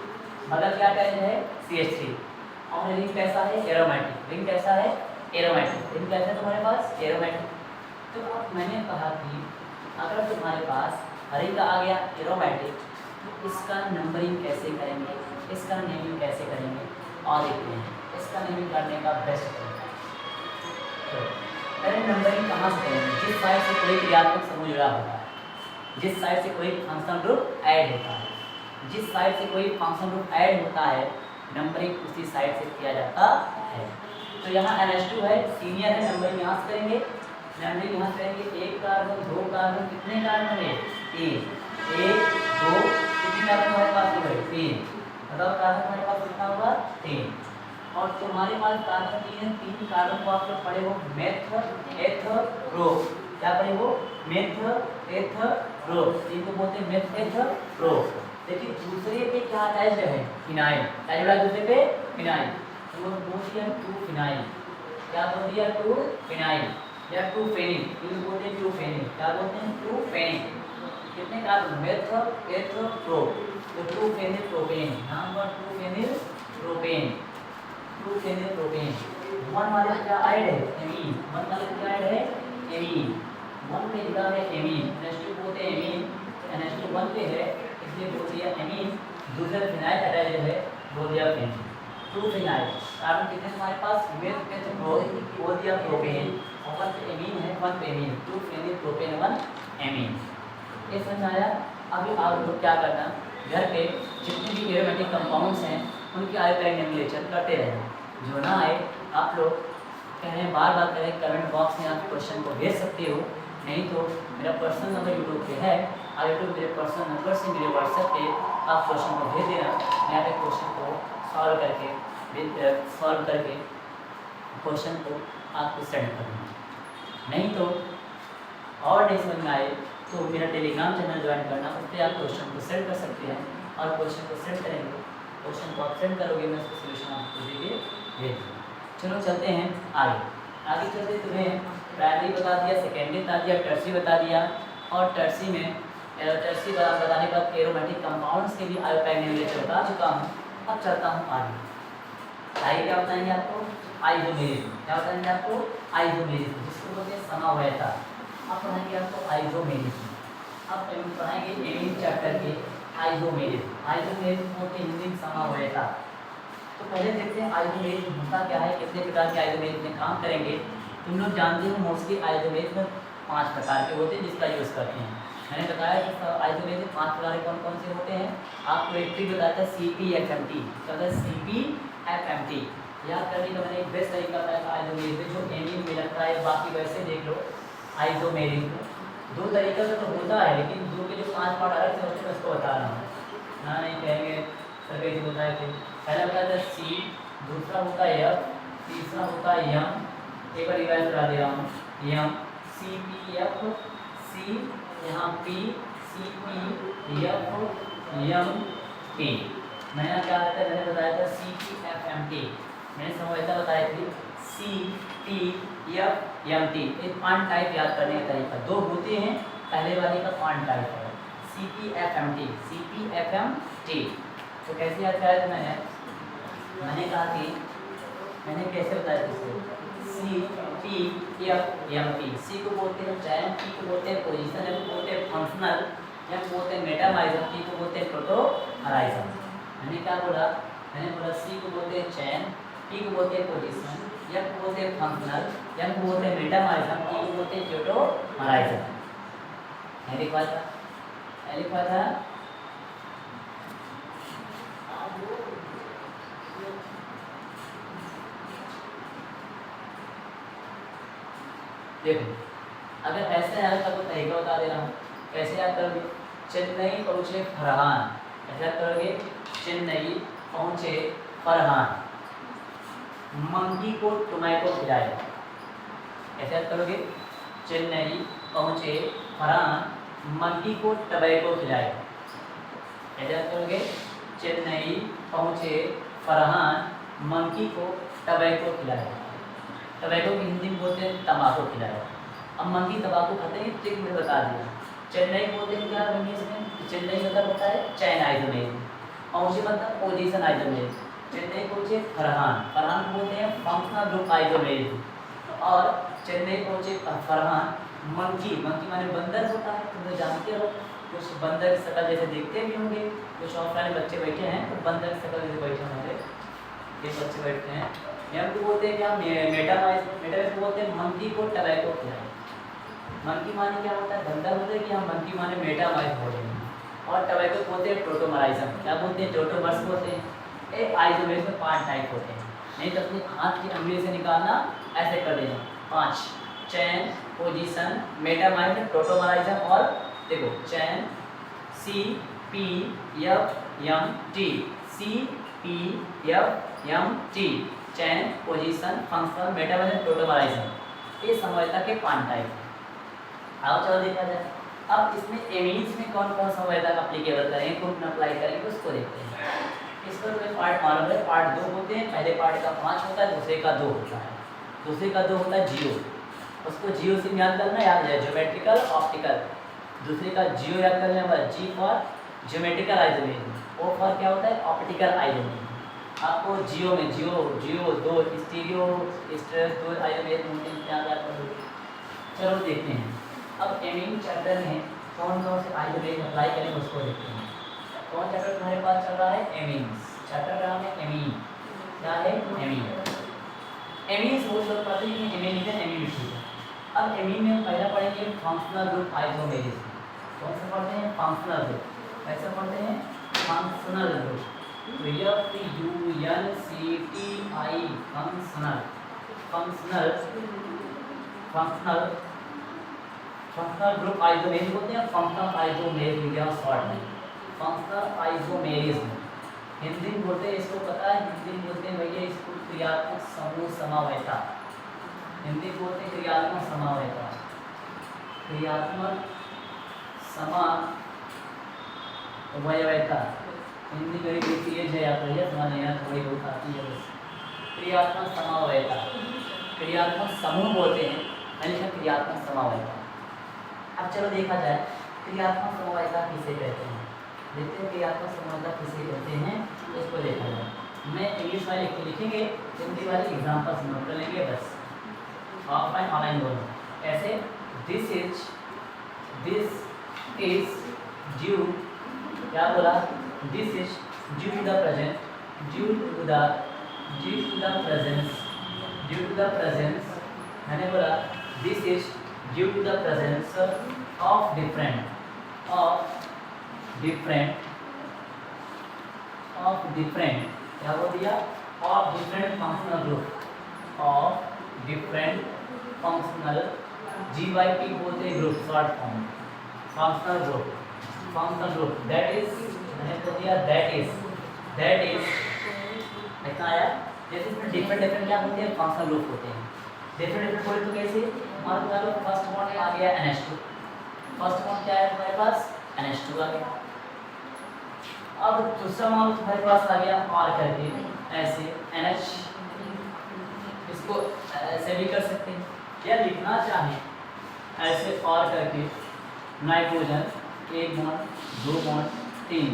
मतलब क्या कहते हैं CH3, और रिंग कैसा है एरोमेटिक, रिंग कैसा है एरोमेटिक, रिंग कैसा है तुम्हारे पास एरोमेटिक। तो अब मैंने कहा कि अगर तुम्हारे पास रिंग आ गया एरोमेटिक तो इसका नंबरिंग कैसे करेंगे, इसका नेमिंग कैसे करेंगे, और देखते हैं इसका नेमिंग करने का बेस्ट तरीका। तो पहले नंबरिंग कहाँ से करेंगे, जिस साइड से कोई क्रियात्मक समूह जुड़ा होता है, जिस साइड से कोई फंक्शन ग्रुप ऐड होता है, जिस साइड से कोई फंक्शन ग्रुप ऐड होता है नंबरिंग उसी साइड से किया जाता है। तो यहाँ NH2 है, सीनियर है, नंबरिंग यहाँ से करेंगे, नंबरिंग यहाँ से करेंगे। एक कार्बन, दो कार्बन, कितने कार्बन है 3, 1 2, कितने कार्बन हमारे पास हो गए 3, मतलब कार्बन हमारे पास कितना होगा 3, और तुम्हारे पास कार्बन 3 है, 3 कार्बन को आप लोग पढ़े हो मेथ एथ रो, क्या पढ़े हो मेथ एथ रो, इनको बोलते हैं मेथ एथ रो। लेकिन दूसरे पे क्या अटैच्ड है फिनाइल, क्या जुड़ा दूसरे पे फिनाइल, तो वो बोल दिया 2 फिनाइल, क्या बोल दिया 2 फिनाइल या 2 फेनिल, इनको बोलते हैं 2 फेनिल, क्या बोलते हैं 2 फेनिल। कितने कार्बन मेथ एथ रो, तो 2 फेनिल प्रोपेन, नाम पर 2 फेनिल प्रोपेन, 2 फेनिल प्रोपेन। 1 वाले क्या ऐड है एमीन, 1 वाले क्या ऐड है एमीन, 1 पे जुड़ा है एमीन, NH2 बोलते हैं एमीन, NH2 1 पे है इसलिए बोल दिया एमीन, दूसरा फिनाइल अटैच्ड है बोल दिया फेनिल। 2 फिनाइल कार्बन कितने हमारे पास मेथ एथ रो बोल दिया प्रोपेन, और 1 पे एमीन है 1 पे एमीन, 2 फेनिल प्रोपेन 1 एमीन। ये समझ आया। अभी आप लोग क्या करना, घर पे जितने भी एरोमेटिक कंपाउंड्स हैं उनकी आयोटाइन नोमेनक्लेचर करते रहें, जो ना आए आप लोग कह रहे हैं बार बार करें, कमेंट बॉक्स में आप क्वेश्चन को भेज सकते हो, नहीं तो मेरा पर्सनल नंबर यूट्यूब पे है, आप यूट्यूब मेरे पर्सनल नंबर से मेरे व्हाट्सएप पे आप क्वेश्चन को भेज देना, मैं आपके क्वेश्चन को सॉल्व करके क्वेश्चन को आपको सेंड कर दूँगा। नहीं तो और नहीं समझ में आए तो मेरा टेलीग्राम चैनल ज्वाइन करना, उस पर आप क्वेश्चन को सेंड कर सकते हैं, और क्वेश्चन को सेंड करेंगे, क्वेश्चन को आप सेंड करोगे मैं उसका सोल्यूशन आपको दे के भेज दूँगा। चलो चलते हैं आगे चलते, तुम्हें प्राइमरी बता दिया, सेकेंडरी बता दिया, टर्सी बता दिया, और टर्सी में टर्सी बताने के बाद एरोमेटिक कंपाउंड्स के भी आयोटाइन नोमेनक्लेचर बता चुका हूँ। अब चलता हूँ आगे क्या बताएंगे आपको आइसोमेरिज्म, क्या बताएंगे आपको आइसोमेरिज्म, जिसको बोलते हैं समवायता। अब पढ़ाएंगे आपको आइसोमेरिज्म, अब पढ़ाएंगे एमीन चैप्टर के आइसोमेरिज्म को हिंदी में समवायता। तो पहले देखते हैं आइसोमेरिज्म होता क्या है, कितने प्रकार के आइसोमेरिज्म में काम करेंगे। तुम लोग जानते हो मोस्टली आइसोमेरिज्म 5 प्रकार के होते हैं जिसका यूज़ करते हैं। मैंने बताया कि आइसोमेरिज्म 5 प्रकार कौन कौन से होते हैं, आपको एक ट्रिक बताया था CPFMT, क्या होता है CPFMT, याद करने का मैंने एक बेस्ट तरीका बताया था आइसोमेरिज्म, जो एमीन में लगता है, बाकी वैसे देख लो। आइसोमेरिज्म 2 तरीके से तो होता है, लेकिन 2 के जो 5 पार्ट अलग से होते हैं उसको बता रहा हूँ, ना नहीं कहेंगे सर कैसे होता है। फिर पहला होता है C, दूसरा होता है F, तीसरा होता है M, एक बार रिवाइज करा दे रहा हूँ, M CPF C, यहाँ P CPF M P। मैंने क्या आता है, मैंने बताया था CPFMT, मैंने समझता बताया थी CPFMT। एक पांच टाइप याद करने का तरीका 2 होते हैं, पहले वाले का पांच टाइप है CPFMT। तो कैसे याद कराया था मैंने कहा कि मैंने कैसे बताया इसे CPFMT। C को बोलते हैं चयन, P को बोलते हैं पोजीशन, M को बोलते हैं फंक्शनल, M को बोलते हैं मेटामॉर्फिज्म, T को बोलते हैं प्रोटोमॉर्फिज्म। मैंने क्या बोला, मैंने बोला C को बोलते हैं चयन, P को बोलते हैं पोजीशन, M को बोलते हैं फंक्शनल, M को बोलते हैं मेटामॉर्फिज्म, T को बोलते हैं प्रोटोमॉर्फिज्म। लिखा था देखो, अगर ऐसे याद का कोई तरीका बता दे रहा हूँ, कैसे याद करोगे। चेन्नई पहुँचे फरहान, ऐसा करोगे चेन्नई पहुँचे फरहान, मंकी को टोमेटो खिलाया, ऐसा याद करोगे। चेन्नई पहुँचे फरहान, मंकी को टबैको खिलाया, ऐसा याद करोगे। चेन्नई पहुँचे फरहान, मंकी को टबैको खिलाया। टबैको की हिंदी में बोलते हैं तम्बाकू खिलाया। अब मंकी तंबाकू खाते हैं, ट्रिक मुझे बता दिया। चेन्नई बोलते हैं क्या इंग्लिश में, चेन्नई मतलब होता है चैन आइसोमेर, और उसी मतलब पोजीशन आइसोमेर। चेन्नई को बोलते हैं फरहान, फरहान को बोलते हैं फंक्शनल ग्रुप आइसोमेर, और चेन्नई को बोलते हैं फरहान मंकी, मंकी माने बंदर होता है, तुम लोग जानते हो, कुछ बंदर की शक्ल जैसे देखते भी होंगे, कुछ ऑफलाइन बच्चे बैठे हैं तो बंदर की शक्ल जैसे बैठे होंगे, ये बच्चे बैठते हैं। यहाँ को बोलते हैं क्या, मेटामाइज, मेटामाइज को बोलते हैं मंकी को टबैको खिलाए। मंकी माने क्या होता है, बंदर होता है कि हम मंकी माने मेटामाइज बोल रहे हैं, और टबैको बोलते हैं टोटोमराइजम, क्या बोलते हैं टोटोमर्स बोलते हैं। ये आइसोमेर में 5 टाइप होते हैं, नहीं तो अपनी हाथ की अंगुली से निकालना, ऐसे कर देना 5, चैन, पोजीशन, मेटामाइज, टोटोमराइजम, और देखो chain, C P F M T, C P F M T, chain, position, functional, metamerism, tautomerism, ये समझता के 5 टाइप। आओ चलो देखा जाए। अब इसमें एमीन्स में कौन कौन समझता अप्लीकेबल करेंगे, कौन अप्लाई करेंगे उसको देखते हैं। इसको तो पार्ट मालूम है, पार्ट 2 होते हैं, पहले पार्ट का 5 होता है, दूसरे का 2 होता है, दूसरे का 2 होता है जियो, उसको जियो से याद करना, याद है ज्योमेट्रिकल ऑप्टिकल। दूसरे का जियो याद करने के बाद जी फॉर ज्योमेट्रिकल आइसोमेर, ओ फॉर क्या होता है ऑप्टिकल आइसोमेर। आपको जियो में जियो जियो 2 स्टीरियो स्ट्रेस 2 आइसोमेर याद आता। चलो देखते हैं अब एमीन चैप्टर में कौन कौन से आइसोमेर अप्लाई करेंगे उसको देखते हैं। कौन चैप्टर तुम्हारे पास चल रहा है, एमीन्स, चैप्टर का नाम है एमीन। क्या है एमीन, एमीन्स वो लोग पढ़ते हैं कि एमीन है, एमीन है। अब एमीन में हम पहला पढ़ेंगे फंक्शनल ग्रुप आइसोमेरिज्म। कौन सा पढ़ते हैं, फंक्शनल ग्रुप। कैसे पढ़ते हैं, functional group, F U N C T I, functional, functional, functional, functional group isomerism बोलते हैं, फंक्शनल आइसोमेरिज्म या शॉर्ट में फंक्शनल आइसोमेरिज्म। हिंदी में बोलते हैं, इसको पता है, हिंदी में बोलते हैं भैया इसको क्रियात्मक समूह समावयता, हिंदी में बोलते हैं क्रियात्मक समावयता, क्रियात्मक समावयता। हिंदी मेरी बेटी है जया भैया, समझ नहीं आया, थोड़ी बहुत आती है बस। क्रियात्मक समावयता, क्रियात्मक समूह बोलते हैं, हमेशा क्रियात्मक समावयता। अब चलो देखा जाए क्रियात्मक समावयता किसे कहते हैं, देखते हैं क्रियात्मक समावयता किसे कहते हैं, इसको देखा जाए। मैं इंग्लिश वाले लिखेंगे, हिंदी वाले एग्जाम्पल्स नोट कर लेंगे बस, ऑफलाइन ऑनलाइन दोनों। ऐसे दिस इज ड्यू, क्या बोला, this is due to the present, due to the presence, मैंने बोला this is due to the presence of different क्या बोल दिया, of different functional group, of different functional, GYP बोलते हैं group, short form, functional group, that is, मैंने बोल दिया दैट इज इतना आया। जैसे इसमें डिफरेंट क्या होते हैं, फंक्शनल ग्रुप होते हैं। डिफरेंट बोले तो कैसे, मान लो फर्स्ट बॉन्ड आ गया NH2, फर्स्ट बॉन्ड क्या है तुम्हारे पास, NH2 आ गया। अब दूसरा मान तुम्हारे पास आ गया R करके, ऐसे NH, इसको ऐसे भी कर सकते हैं, या लिखना चाहें ऐसे R करके नाइट्रोजन 1 बॉन्ड 2 बॉन्ड 3,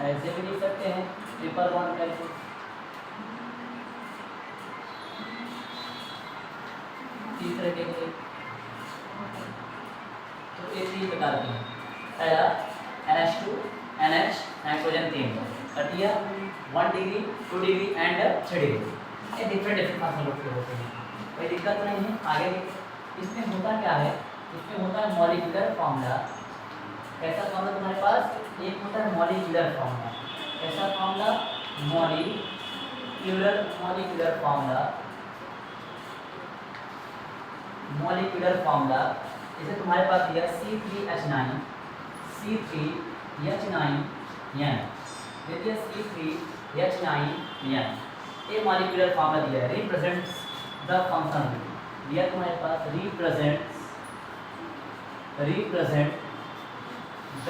ऐसे भी लिख सकते हैं ट्रिपल बॉन्ड करके। तीसरे के लिए तो ये 3 प्रकार के हैं, पहला NH2 NH नाइट्रोजन 3 कर दिया, 1 डिग्री 2 डिग्री एंड 3 डिग्री, ये डिफरेंट फंक्शनल ग्रुप के होते हैं, कोई दिक्कत नहीं है। आगे इसमें होता क्या है, इसमें होता है मॉलिक्यूलर फॉर्मूला। कैसा फॉर्मूला तुम्हारे पास, एक होता है मॉलिक्यूलर फॉर्मूला, कैसा फॉर्मूला, मॉलिक्यूलर फॉर्मूला। जैसे तुम्हारे पास दिया C3H9 N, देखिए C3H9N, ये मॉलिक्यूलर फॉर्मूला दिया है, रिप्रेजेंट्स द फंक्शन दिया तुम्हारे पास, represent the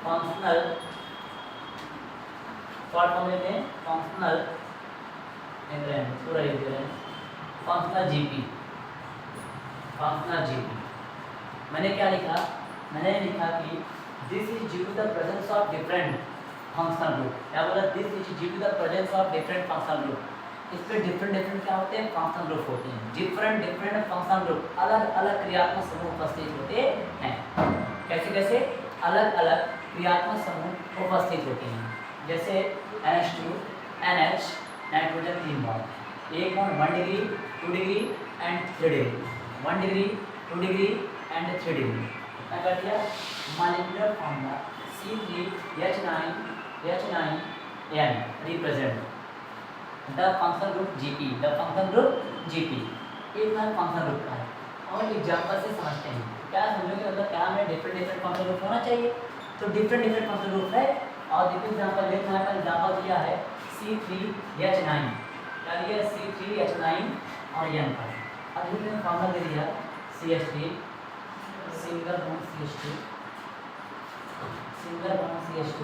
functional, short form लेते हैं फंक्शनल, पूरा लिख दे रहे हैं फंक्शनल जीपी, फंक्शनल जीपी। मैंने क्या लिखा, मैंने लिखा कि this is due to the presence of different functional group. क्या बोला, this is due to the presence of different functional group. इस पे डिफरेंट डिफरेंट क्या होते हैं, फंक्शनल ग्रुप होते हैं। डिफरेंट डिफरेंट फंक्शनल ग्रुप, अलग अलग क्रियात्मक समूह उपस्थित होते हैं। कैसे कैसे, अलग अलग क्रियात्मक समूह उपस्थित होते हैं। जैसे NH2, NH, नाइट्रोजन 3 बॉन्ड, एक bond 1 degree 2 degree and 3 degree, 1 degree 2 degree and 3 degree. क्या कर दिया, molecular formula C3H9N represent the functional group Gp, the functional group Gp। एक बार फंक्शनल ग्रुप का है और एग्जांपल से समझते हैं। क्या समझोगे, मतलब क्या हमें डिफरेंट डिफरेंट फंक्शनल ग्रुप होना चाहिए, तो डिफरेंट डिफरेंट फंक्शनल ग्रुप है। और देखिए एग्जांपल देखना है, पर एग्जांपल दिया है C3H9, क्या दिया है, C3H9 और N का। अब इसमें फॉर्मूला दे दिया CH3 single bond CH2, single bond CH2,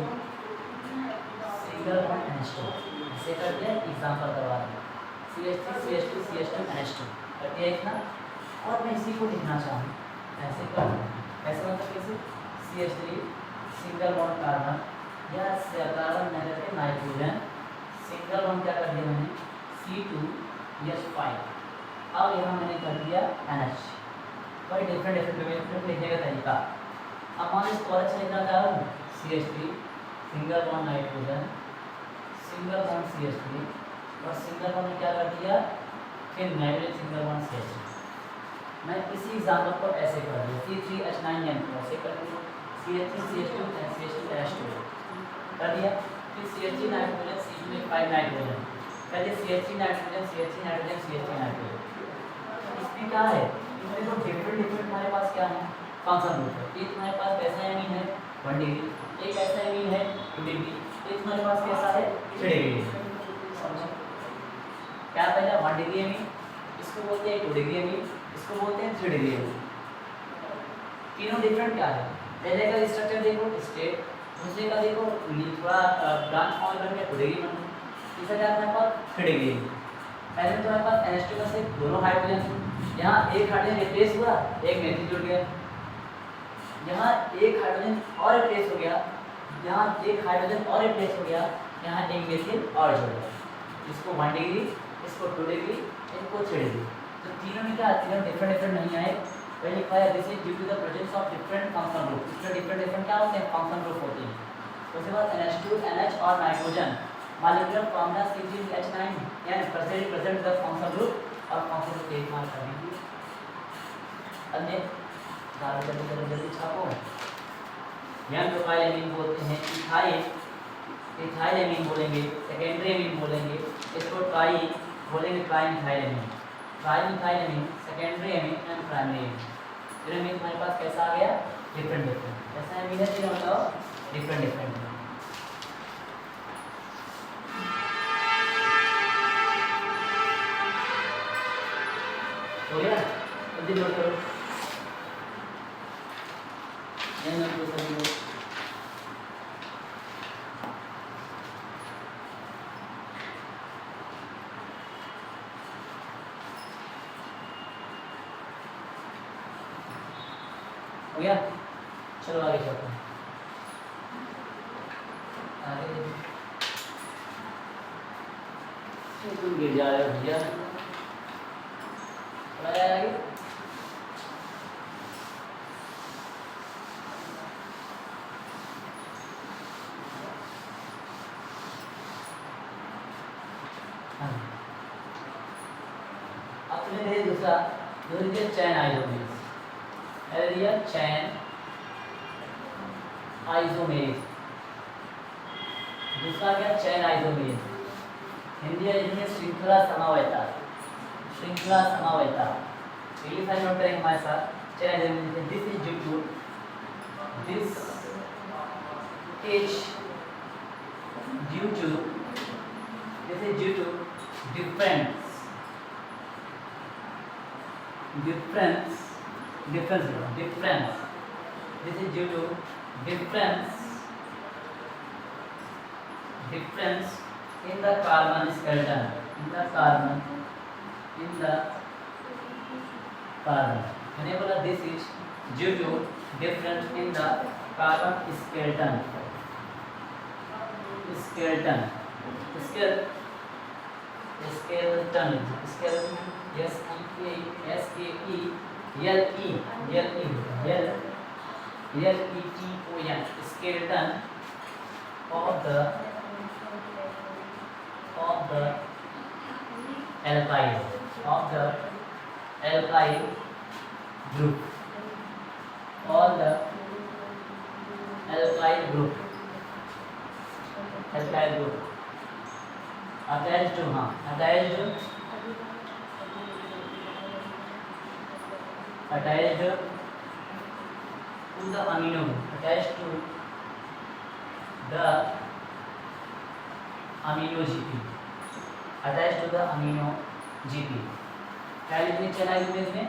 single bond NH2। ऐसे कर दिया, एग्जांपल करवा दिया CH3 CH2 CH2 NH2 कर दिया इतना। और मैं इसी को लिखना चाहूँ, ऐसे कर, ऐसे मतलब कैसे, CH3 सिंगल बॉन्ड कार्बन या carbon negative nitrogen, single bond क्या कर दिया मैंने, C2H5। अब यहाँ मैंने कर दिया NH। वही डिफरेंट डिफरेंट लिखने का तरीका। अब मान इसको और अच्छा लिखना चाहूँ, CH3 single bond nitrogen, single bond CH3 और सिंगल बॉन्ड में क्या कर दिया, फिर नाइट्रोजन सिंगल बॉन्ड CH3। मैं इसी एग्जाम्पल को ऐसे कर दिया, C3H9N को ऐसे कर दिया, CH3 CH2 CH2 कर दिया, फिर CH3 नाइट्रोजन C2H5 नाइट्रोजन कर दिया, CH3 nitrogen CH3 nitrogen CH3 nitrogen. इसमें क्या है, इसमें तो डिफरेंट डिफरेंट हमारे पास क्या है, फंक्शन ग्रुप है। एक हमारे पास कैसा एमीन है 1 डिग्री, एक ऐसा एमीन है 2 डिग्री, एक हमारे पास कैसा है 3 डिग्री। समझो क्या पहला 1 डिग्री एमीन, इसको बोलते हैं 2 डिग्री एमीन, इसको बोलते हैं 3 डिग्री एमीन। तीनों डिफरेंट क्या है, पहले का स्ट्रक्चर देखो स्टेट, दूसरे का देखो थोड़ा ब्रांच फॉर्म करके 2 डिग्री बन, तीसरा क्या हमारे पास 3 डिग्री। पहले तो हमारे पास NH2 का सिर्फ दोनों हाइड्रोजन, यहाँ एक हाइड्रोजन रिप्लेस हुआ, एक मेथिल जुड़ गया, यहाँ एक हाइड्रोजन और रिप्लेस हो गया, यहाँ एक हाइड्रोजन और रिप्लेस हो गया, यहाँ एक मेथिल और जुड़ गया। इसको 1 डिग्री, इसको 2 डिग्री, इसको 3 डिग्री। तो तीनों में क्या, तीनों डिफरेंट डिफरेंट नहीं आए। पहले लिखा है this is due to the presence of different functional group. इसमें डिफरेंट डिफरेंट क्या होते हैं, फंक्शनल ग्रुप होते हैं। उसके बाद NH2 NH और nitrogen, molecular formula C3H9N represent the functional group और फंक्शनल ग्रुप एक मार्क कर दीजिए। अन्य जल्दी छापो। यंग प्रोफाइल एमीन बोलते हैं, इथाइल, इथाइल एमीन बोलेंगे, सेकेंडरी एमीन बोलेंगे, इसको ट्राई बोलेंगे, tri methyl amine, tri methyl amine, secondary amine and primary amine. फिर एमीन हमारे पास कैसा आ गया, डिफरेंट डिफरेंट। ऐसा एमीन है तीनों बताओ, डिफरेंट डिफरेंट। हो गया, जल्दी नोट करो, नोट करो सभी लोग। हो गया, चलो आगे चलते हैं। आगे तुम गिर जा रहे हो भैया, आगे अपने दूसरा चैन आइसोमेरिस, एरिया चैन आइसोमेरिस। दूसरा क्या, चैन आइसोमेरिस, हिंदी में श्रृंखला समवायता, श्रृंखला समवायता। पहली साइड नोट करेंगे हमारे साथ, chain isomers. This is due to, this is due to, this is due to difference difference this is due to difference in the carbon skeleton, in the carbon in the carbon. मैंने बोला this is due to difference in the carbon skeleton. Skeleton. Skeleton. S-K-E-L-E-L-E-T-O-N. Skeleton of the alkyl group. All the alkyl group attached to the amino group, attached to the amino GP, क्या लिखने चला इसमें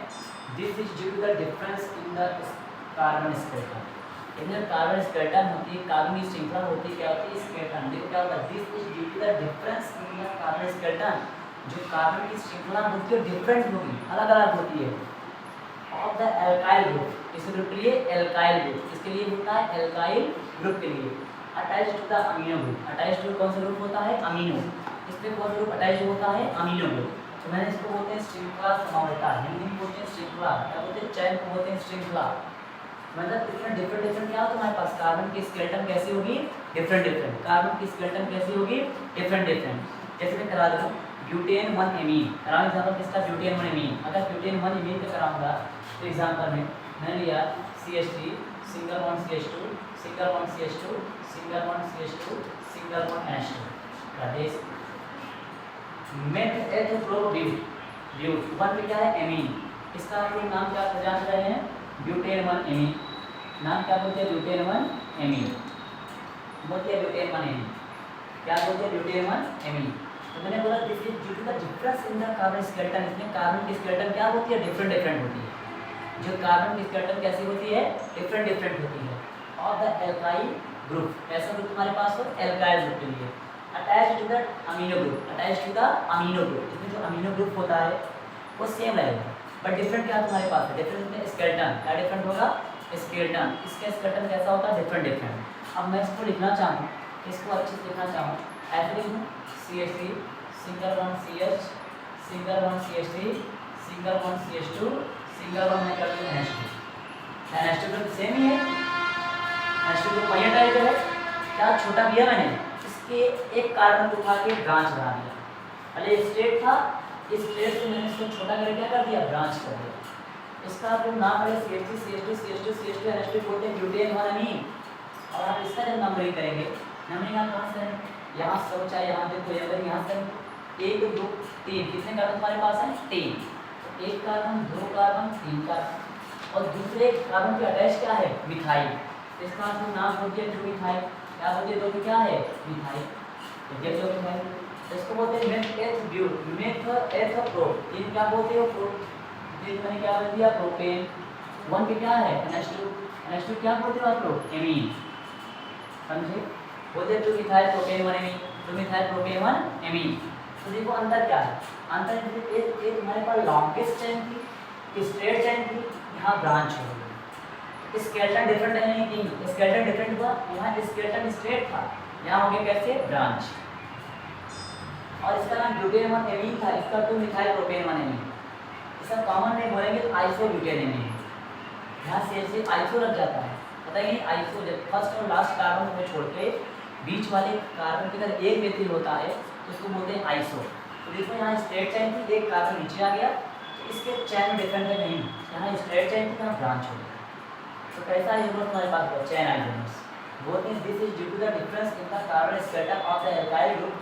this is due to the difference in the carbon skeleton. इनमें carbon skeleton होती है, carbon की श्रृंखला होती है, क्या होती है स्केलेटन. देखो क्या होगा this is due to the difference in the carbon skeleton. जो कार्बन की श्रृंखला होती है डिफरेंट होगी, अलग अलग होती है. ऑफ द एल्काइल ग्रुप, इस ग्रुप के लिए एल्काइल ग्रुप, इसके लिए होता है एल्काइल ग्रुप के लिए attached to the amino group. Attached to कौन सा ग्रुप होता है अमीनो. इस पे कौन सा ग्रुप अटैच्ड होता है अमीनो ग्रुप. तो मैंने इसको बोलते हैं श्रृंखला समवर्ता, हिंदी में बोलते हैं श्रृंखला, क्या बोलते हैं चैन को बोलते हैं श्रृंखला. मतलब इसमें डिफरेंट क्या हो तुम्हारे पास कार्बन की स्केलेटन कैसी होगी डिफरेंट. कार्बन की स्केलेटन कैसी होगी डिफरेंट. जैसे मैं करा दूँ ब्यूटेन 1 एमीन कराऊँ एग्जाम्पल किसका ब्यूटेन 1 एमीन. अगर ब्यूटेन 1 एमीन का कराऊंगा तो एग्जाम्पल में मैंने लिया CH3 single bond CH2 single bond CH2 single bond CH2 single bond NH2 का देश मेथ एथ प्रो ब्यूट वन पे क्या है एमीन. इसका आप लोग नाम क्या जान रहे हैं ब्यूटेन 1 एमीन. नाम क्या बोलते हैं ब्यूटेन 1 एमीन बोलते हैं ब्यूटेन 1 एमीन. क्या बोलते हैं ब्यूटेन 1 एमीन. तो मैंने बोला this is due to the difference in the carbon skeleton. इसमें कार्बन की स्केलेटन क्या होती है डिफरेंट होती है. जो कार्बन की स्केलेटन कैसी होती है डिफरेंट होती है. ऑफ द एल्काइल ग्रुप, ऐसा ग्रुप तुम्हारे पास हो एल्काइल ग्रुप के लिए attached to the amino group. इसमें जो अमीनो ग्रुप होता है वो सेम रहेगा बट डिफरेंट क्या तुम्हारे पास है डिफरेंट में स्केलेटन. क्या डिफरेंट होगा स्केलेटन. इसका स्केलेटन कैसा होता है डिफरेंट. अब मैं इसको लिखना चाहूँ, इसको अच्छे से लिखना चाहूँ ऐसे लिखूँ CH3 single bond CH single bond CH3 single bond CH2 single bond में कर दूँ NH2 तो सेम ही है. NH2 तो वही टाइप है. क्या छोटा दिया मैंने इसके एक कार्बन को उठा के ब्रांच बना दिया. पहले स्ट्रेट था, इस स्ट्रेट से मैंने इसको छोटा करके क्या कर दिया ब्रांच कर दिया. इसका जो नाम है CH3 CH2 CH2 CH2 NH2 बोलते हैं ब्यूटेन 1 एमीन. और आप इसका जब नंबरिंग करेंगे नंबरिंग आप कहाँ से यहाँ सोचा यहाँ देखो यहाँ से 1 2 3 कितने कार्बन तुम्हारे पास है 3. एक कार्बन 2 कार्बन 3 कार्बन और दूसरे कार्बन के अटैच क्या है मिथाइल. इसका नाम बोलते हैं 2 मिथाइल. क्या बोलते हैं 2 क्या है मिथाइल. इसको बोलते हैं मेथ एथ ब्यूट मेथ एथ प्रो. ये क्या बोलते हो प्रो. ये मैंने क्या बोल दिया प्रोपेन. 1 पे क्या है NH2 क्या बोलते हो आप लोग एमीन. समझे बोलते हैं 2 methyl propane 1 amine 2 methyl propane 1 amine. तो देखो अंतर क्या है. अंतर ये तुम्हारे पास लॉन्गेस्ट चेन थी स्ट्रेट चेन थी यहाँ ब्रांच हो गई. स्केलेटन डिफरेंट है नहीं कि स्केलेटन डिफरेंट हुआ. यहाँ स्केलेटन स्ट्रेट था यहाँ हो गया कैसे ब्रांच. और इसका नाम ब्यूटेन 1 एमीन था. इसका 2 मिथाइल प्रोपेन 1 एमीन. इसका कॉमन नेम बोलेंगे तो आइसो ब्यूटेन एमीन. यहाँ से आइसो लग जाता है पता ही नहीं. आइसो जब फर्स्ट और लास्ट कार्बन को छोड़ के बीच वाले कार्बन के अंदर एक मेथिल होता है तो उसको बोलते हैं आइसो. तो देखो यहाँ स्ट्रेट चेन थी एक कार्बन नीचे आ गया तो इसके चैन में डिफरेंट है नहीं. यहाँ स्ट्रेट चेन थी यहाँ ब्रांच हो गया. तो कैसा आइसोमर्स हमारे पास है chain isomers. Both is this is due to the difference in the carbon skeleton of the alkyl group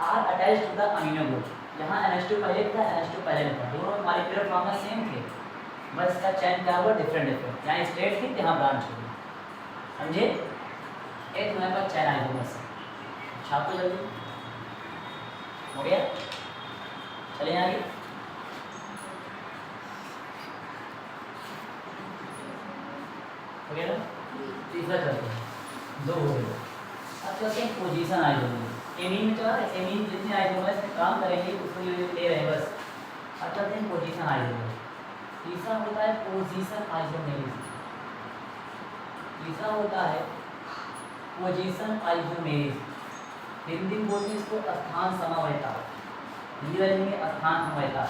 are attached to the amino group. यहाँ NH2 पहले था NH2 पहले था. दोनों हमारे पेयर फॉर्मूला सेम थे बस इसका चैन क्या हुआ डिफरेंट. यहाँ स्ट्रेट थी यहाँ ब्रांच हो गई. समझे. एक हमारे पास चैन आइसोमर्स है. छापो जल्दी हो गया. चलिए आगे हो गया ना. तीसरा चलते हैं 2 हो गए. अब चलते हैं पोजीशन आइसोमर्स. एमीन में क्या है एमीन जितने आइसोमर्स में काम करेंगे उसको ले रहे हैं बस. अच्छा देन पोजीशन आइसोमर। तीसरा होता है पोजीशन आइसोमेरिज्म। तीसरा होता है पोजीशन आइसोमेरिज्म। हिंदी में बोलते हैं इसको स्थान समवयता। हिंदी वाले में स्थान समवयता।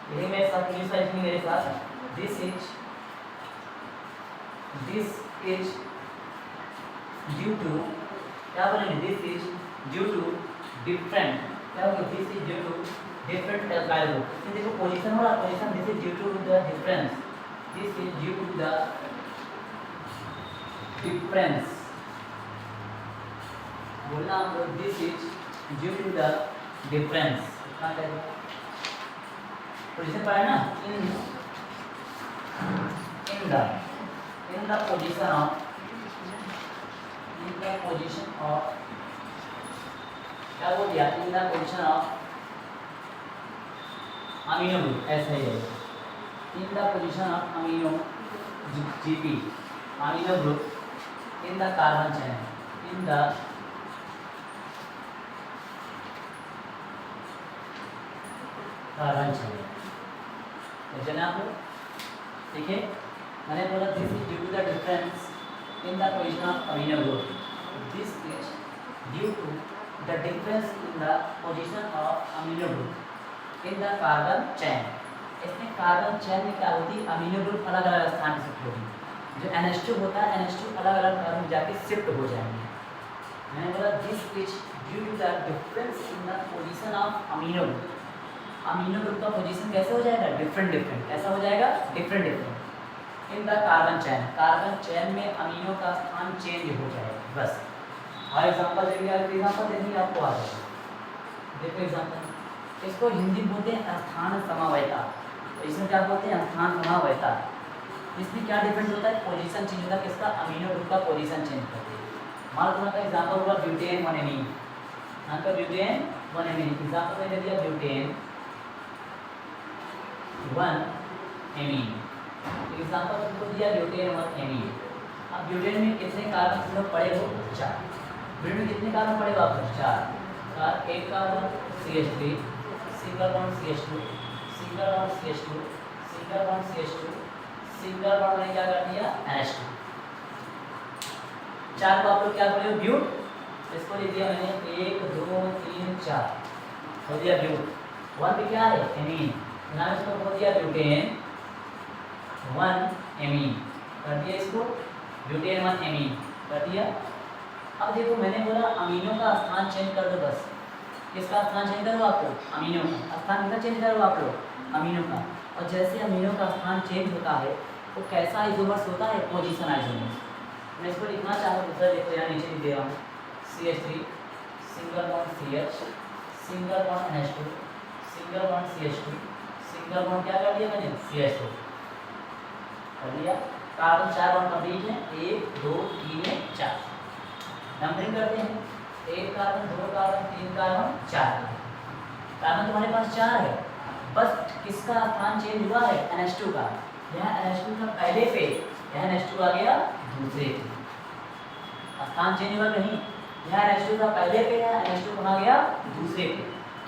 यही मैं सब इंग्लिश वाले में मेरे साथ दिस इज ड्यू टू, क्या बोलेंगे, this is due to different, क्या होगा, this is due to different alkyl group. इसमें देखो पोजीशन हो रहा, position this is due to the difference, this is due to the difference, बोलना हम लोग this is due to the difference. क्या करें, पोजीशन पढ़ा है ना, in the position of क्या बोल दिया, in the position of amino group, ऐसा ही है, in the position of amino GP amino group in the carbon chain, in the carbon chain. तो जना आप देखिए, मैंने बोला this is due to the difference in the position of amino group, this is due to the difference in the position of amino group in the carbon chain. इसमें carbon chain में क्या होती है, अमीनो ग्रुप अलग अलग स्थान से shift होगी। जो NH2 होता है, NH2 अलग अलग कार्बन जाके शिफ्ट हो जाएंगे। मैंने बोला this is due to the difference in the position of amino group. Amino group का पोजीशन कैसे हो जाएगा, डिफरेंट डिफरेंट, कैसा हो जाएगा, different different in the carbon chain. Carbon chain में अमीनो का स्थान चेंज हो जाएगा, बस। और एग्जांपल देंगे, एग्जांपल देंगे आपको आ जाएगा। देखो एग्जांपल, इसको हिंदी में बोलते हैं स्थान समवयता। तो इसमें क्या बोलते हैं, स्थान समवयता। इसमें क्या डिफरेंस होता है, पोजीशन चेंज होता है, किसका, अमीनो ग्रुप का पोजीशन चेंज करते हैं। मान लो तुम्हारा एग्जांपल होगा ब्यूटेन 1 एमीन, यहाँ पर ब्यूटेन 1 एमीन, एग्जांपल मैंने दिया ब्यूटेन 1 एमीन, एग्जांपल तुमको दिया ब्यूटेन 1 एमीन। अब ब्यूटेन में कितने कार्बन तुम लोग पढ़े हो, 4। ब्यूटेन में कितने कार्बन पढ़े हो आप, 4। एक carbon CH3, single bond CH2, single bond CH2, single bond CH2, single bond ने क्या कर दिया, NH2। 4 को आप लोग क्या बोले हो, ब्यूट। इसको लिख दिया मैंने 1 2 3 4, हो दिया ब्यूट। 1 पे क्या है, एमीन, नाम इसको बोल दिया ब्यूटेन 1 एमीन, कर दिया इसको ब्यूटेन 1 एमीन कर दिया। अब देखो मैंने बोला अमीनो का स्थान चेंज कर दो, बस। किसका स्थान चेंज करो आपको, अमीनो का स्थान किसका चेंज करो आप लोग, अमीनो का। और जैसे अमीनो का स्थान चेंज होता है तो कैसा आइसोमर्स होता है, पोजीशन आइसोमर्स। मैं इसको लिखना चाहूँ दूसरा, देखो यहाँ नीचे लिख दे रहा हूँ, CH3 single bond CH, single bond NH2, single bond CH2, single bond क्या कर दिया मैंने, CH2 कर दिया। कार्बन 4 बॉन्ड कंप्लीट है, 1 2 3 4, नंबरिंग करते हैं, 1 कार्बन 2 कार्बन 3 कार्बन 4 कार्बन तुम्हारे पास 4 है, बस किसका स्थान चेंज हुआ है, NH2 का। यहाँ NH2 का पहले पे, यहाँ NH2 आ गया दूसरे पे, स्थान चेंज हुआ नहीं। यहाँ NH2 का पहले पे है, NH2 कहाँ गया, दूसरे पे,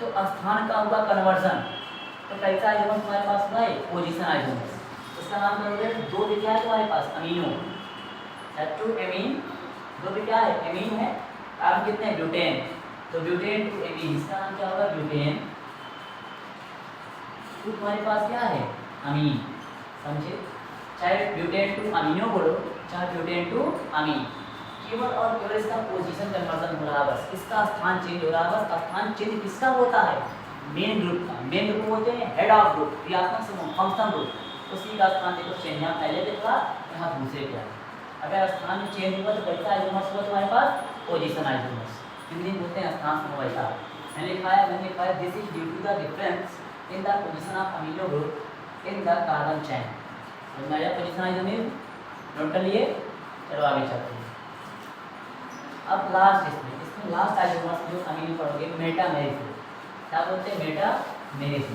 तो स्थान का हुआ कन्वर्जन। तो कैसा आइसोमर्स तुम्हारे पास हुआ है, पोजीशन आइसोमर्स। इसका नाम करोगे, 2 पे क्या है तुम्हारे पास, अमीनो, H2 एमीन, 2 पे क्या है, एमीन है, कार्बन कितने हैं, ब्यूटेन, तो ब्यूटेन 2 एमीन, इसका नाम क्या होगा, ब्यूटेन 2 तुम्हारे पास क्या है, अमीन, समझे। चाहे ब्यूटेन 2 अमीनो बोलो, चाहे ब्यूटेन 2 अमीन, केवल और केवल इसका पोजीशन कन्वर्जन हो रहा है, बस इसका स्थान चेंज हो रहा है। बस स्थान चेंज किसका होता है, मेन ग्रुप का। मेन ग्रुप बोलते हैं हेड ऑफ ग्रुप, क्रियात्मक समूह, फंक्शन ग्रुप, उसी का स्थान देखो चेंज, यहाँ पहले पे था, यहाँ दूसरे पे है। अगर स्थान चेंज हुआ तो कैसा आइसोमर्स हुआ तुम्हारे पास, पोजीशन आइसोमर्स, हिंदी में बोलते हैं स्थान समवयता। मैंने लिखा है this is due to the difference in the position of amino group in the carbon chain. समझ में आया पोजीशन आइसोमर्स, नोट कर लिए, चलो आगे चलते हैं। अब लास्ट इसमें लास्ट आइसोमर्स जो अमीनो पढ़ोगे, मेटामेरिज्म, क्या बोलते हैं, मेटामेरिज्म।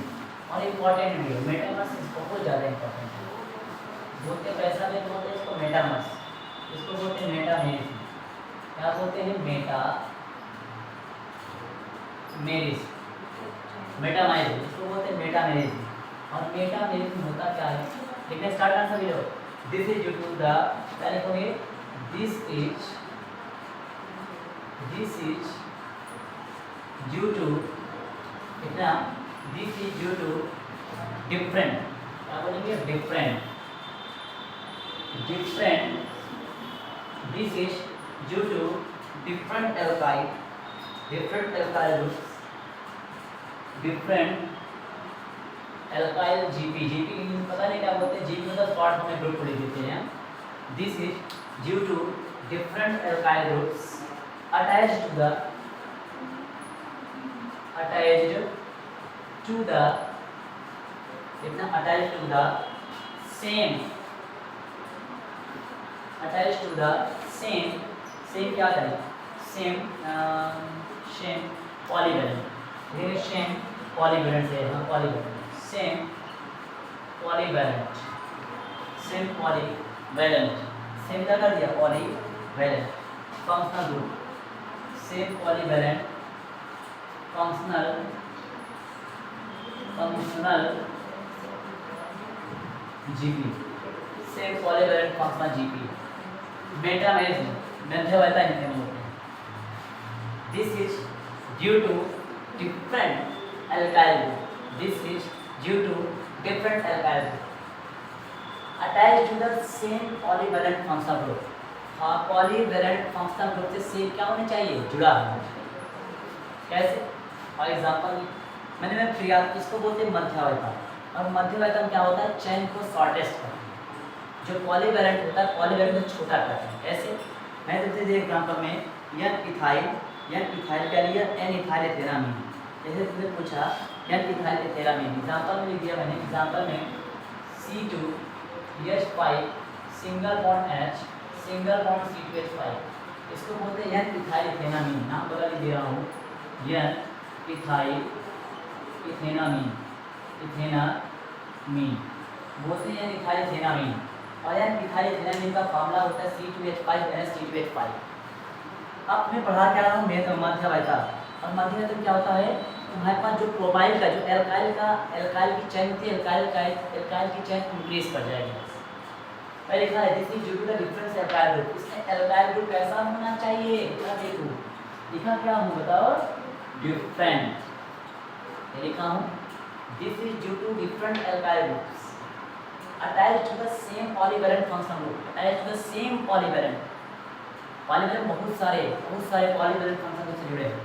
और इम्पॉर्टेंट भी है मेटामर्स, बहुत ज़्यादा इम्पॉर्टेंट है, बोलते हैं पैसा में बोलते हैं इसको मेटामर्स, इसको बोलते हैं मेटामेरिज्म। क्या बोलते हैं, मेटामेरिज्म, इसको बोलते हैं मेटामेरिज्म। और मेटामेरिज्म होता क्या है, लिखने स्टार्ट करना सभी लोग। This is due to the, क्या लिखोगे, दिस इज ड्यू टू, कितना, this is due to different, क्या बोलेंगे, different, this is due to different alkyl groups, different alkyl G P नहीं क्या बोलते हैं, जीपी मतलब शॉर्ट में ग्रुप को लिख देते हैं। This is due to different alkyl groups attached to the same क्या है, same polyvalent, देखिए same polyvalent है, हाँ polyvalent, same polyvalent same क्या कर दिया, polyvalent functional group, same polyvalent functional GP, same polyvalent functional GP, metamerism मध्यवर्ती नियम होते हैं। This is due to different alkyl group, attached to the same polyvalent functional group, हाँ पॉलीवैलेंट फंक्शनल ग्रुप से same क्या होना चाहिए, जुड़ा होना चाहिए। कैसे, फॉर एग्जांपल मैं प्रिया, इसको बोलते हैं मध्यवर्ती, और मध्यवर्ती क्या होता है, चेन को शॉर्टेस्ट करता है। जो पॉलीवैलेंट होता है, पॉलीवैलेंट को छोटा करता है। कैसे, मैं देते थे एग्जांपल में, एन इथाइल का लिया, एन इथाइल एथेरामीन, जैसे तुमने पूछा एन इथाइल एथेरामीन, एग्जांपल में लिख दिया मैंने, एग्जांपल में C2H5 सिंगल बॉन्ड C2H5, इसको बोलते हैं एन इथाइल एथेनामीन, नाम बदल दे रहा हूँ, एन इथाइल एथेनामीन बोलते हैं एन इथाइल एथेनामीन। और एन इथाइल एथेनामीन का फार्मूला होता है C2H5 C2H5। अब मैं पढ़ा क्या रहा हूँ, मध्यवर्ती, और मध्यवर्ती क्या होता है, तुम्हारे पास जो प्रोपाइल का, जो एल्काइल की चेन थी, एल्काइल की चेन इंक्रीज कर जाएगी। पहले लिखा है this is due to the difference alkyl group, इसमें एल्काइल ग्रुप कैसा होना चाहिए, क्या देखो लिखा क्या हूँ बताओ, डिफरेंट, लिखा हूँ this is due to different alkyl groups attached to the same polyvalent functional group, polyvalent बहुत सारे polyvalent functional group से जुड़े हैं।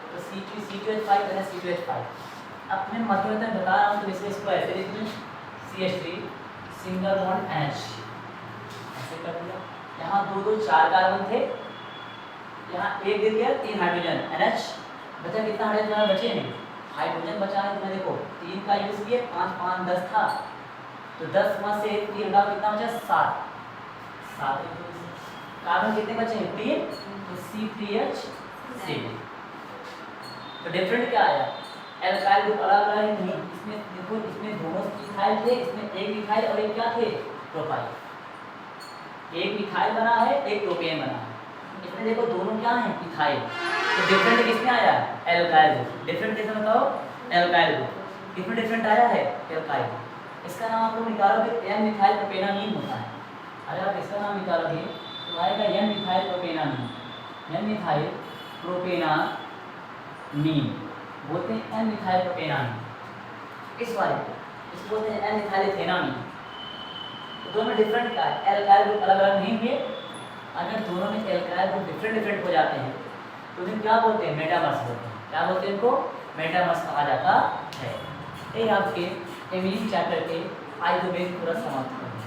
तो C2H5 C2H5, अब मैं मध्यवर्ती बता रहा हूँ, तो इसको ऐसे लिख लूँ, CH3 सिंगल बॉन्ड H, ऐसे कर दिया। यहाँ दो 4 कार्बन थे, यहाँ एक दे दिया, 3 हाइड्रोजन NH, बचा कितना हाइड्रोजन बचे हैं, हाइड्रोजन बचा है, तुम्हें देखो 3 का यूज किए, 5 5 10 था, तो 10 में से 3 का कितना बचा, 7 कार्बन कितने बचे हैं, 3, तो C3H6। तो डिफरेंट क्या आया, एल्काइल ग्रुप अलग अलग नहीं, इसमें देखो, इसमें दोनों इथाइल थे, इसमें एक इथाइल और एक क्या थे, प्रोपाइल, एक इथाइल बना है, एक प्रोपेन बना है, इसमें देखो दोनों क्या हैं, इथाइल। तो डिफरेंट किसमें आया, एल्काइल ग्रुप। डिफरेंट कैसे बताओ, एल्काइल ग्रुप, किसमें डिफरेंट आया है, एल्काइल। इसका नाम आप लोग निकालोगे, एन मिथाइल प्रोपेनामीन होता है। अगर आप इसका नाम निकालोगे तो आएगा एन मिथाइल प्रोपेनामीन, बोलते हैं एन मिथाइल प्रोपेनामीन। इस वाले को इसको बोलते हैं एन मिथाइल एथेनामीन। तो दोनों में डिफरेंट क्या है, एल्काइल ग्रुप अलग अलग नहीं हुए, अगर दोनों में एल्काइल ग्रुप डिफरेंट हो जाते हैं तो उन्हें क्या बोलते हैं, मेटामर्स बोलते हैं। क्या बोलते हैं इनको, मेटामर्स कहा जाता है। ये आपके एमिन चैप्टर के आइसोमेर पूरा समाप्त कर दिया।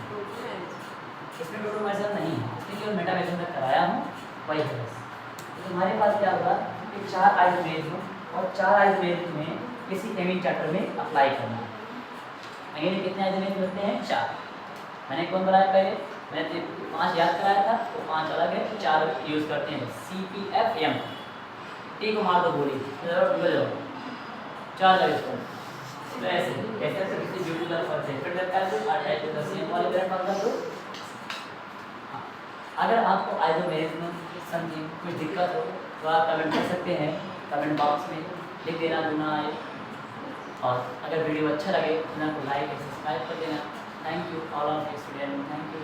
इसमें टोटोमेरिज्म नहीं है, इसमें केवल मेटामेरिज्म में कराया हूँ, वही है। तो तुम्हारे पास क्या होगा कि 4 आइसोमेरिज्म, और 4 आइसोमेरिज्म में किसी एमिन चैप्टर में अप्लाई करना है। अगेन कितने आइसोमेरिज्म होते हैं, 4। मैंने कौन बनाया पहले, मैंने 5 याद कराया था, तो 5 अलग है, 4 यूज़ करते हैं। CPFM, टी को मार दो गोली, डूबे जाओ, 4 यूज़ करो। ऐसे कैसे तो किसी ब्यूटीफुल फॉर सेपरेट करता है, attach to the same polyvalent functional group. अगर आपको आइसोमेरिज्म समझिए कुछ दिक्कत हो तो आप कमेंट कर सकते हैं, कमेंट बॉक्स में लिख देना, दूना और अगर वीडियो अच्छा लगे तो चैनल को लाइक और सब्सक्राइब कर देना। Thank you all of student, thank you.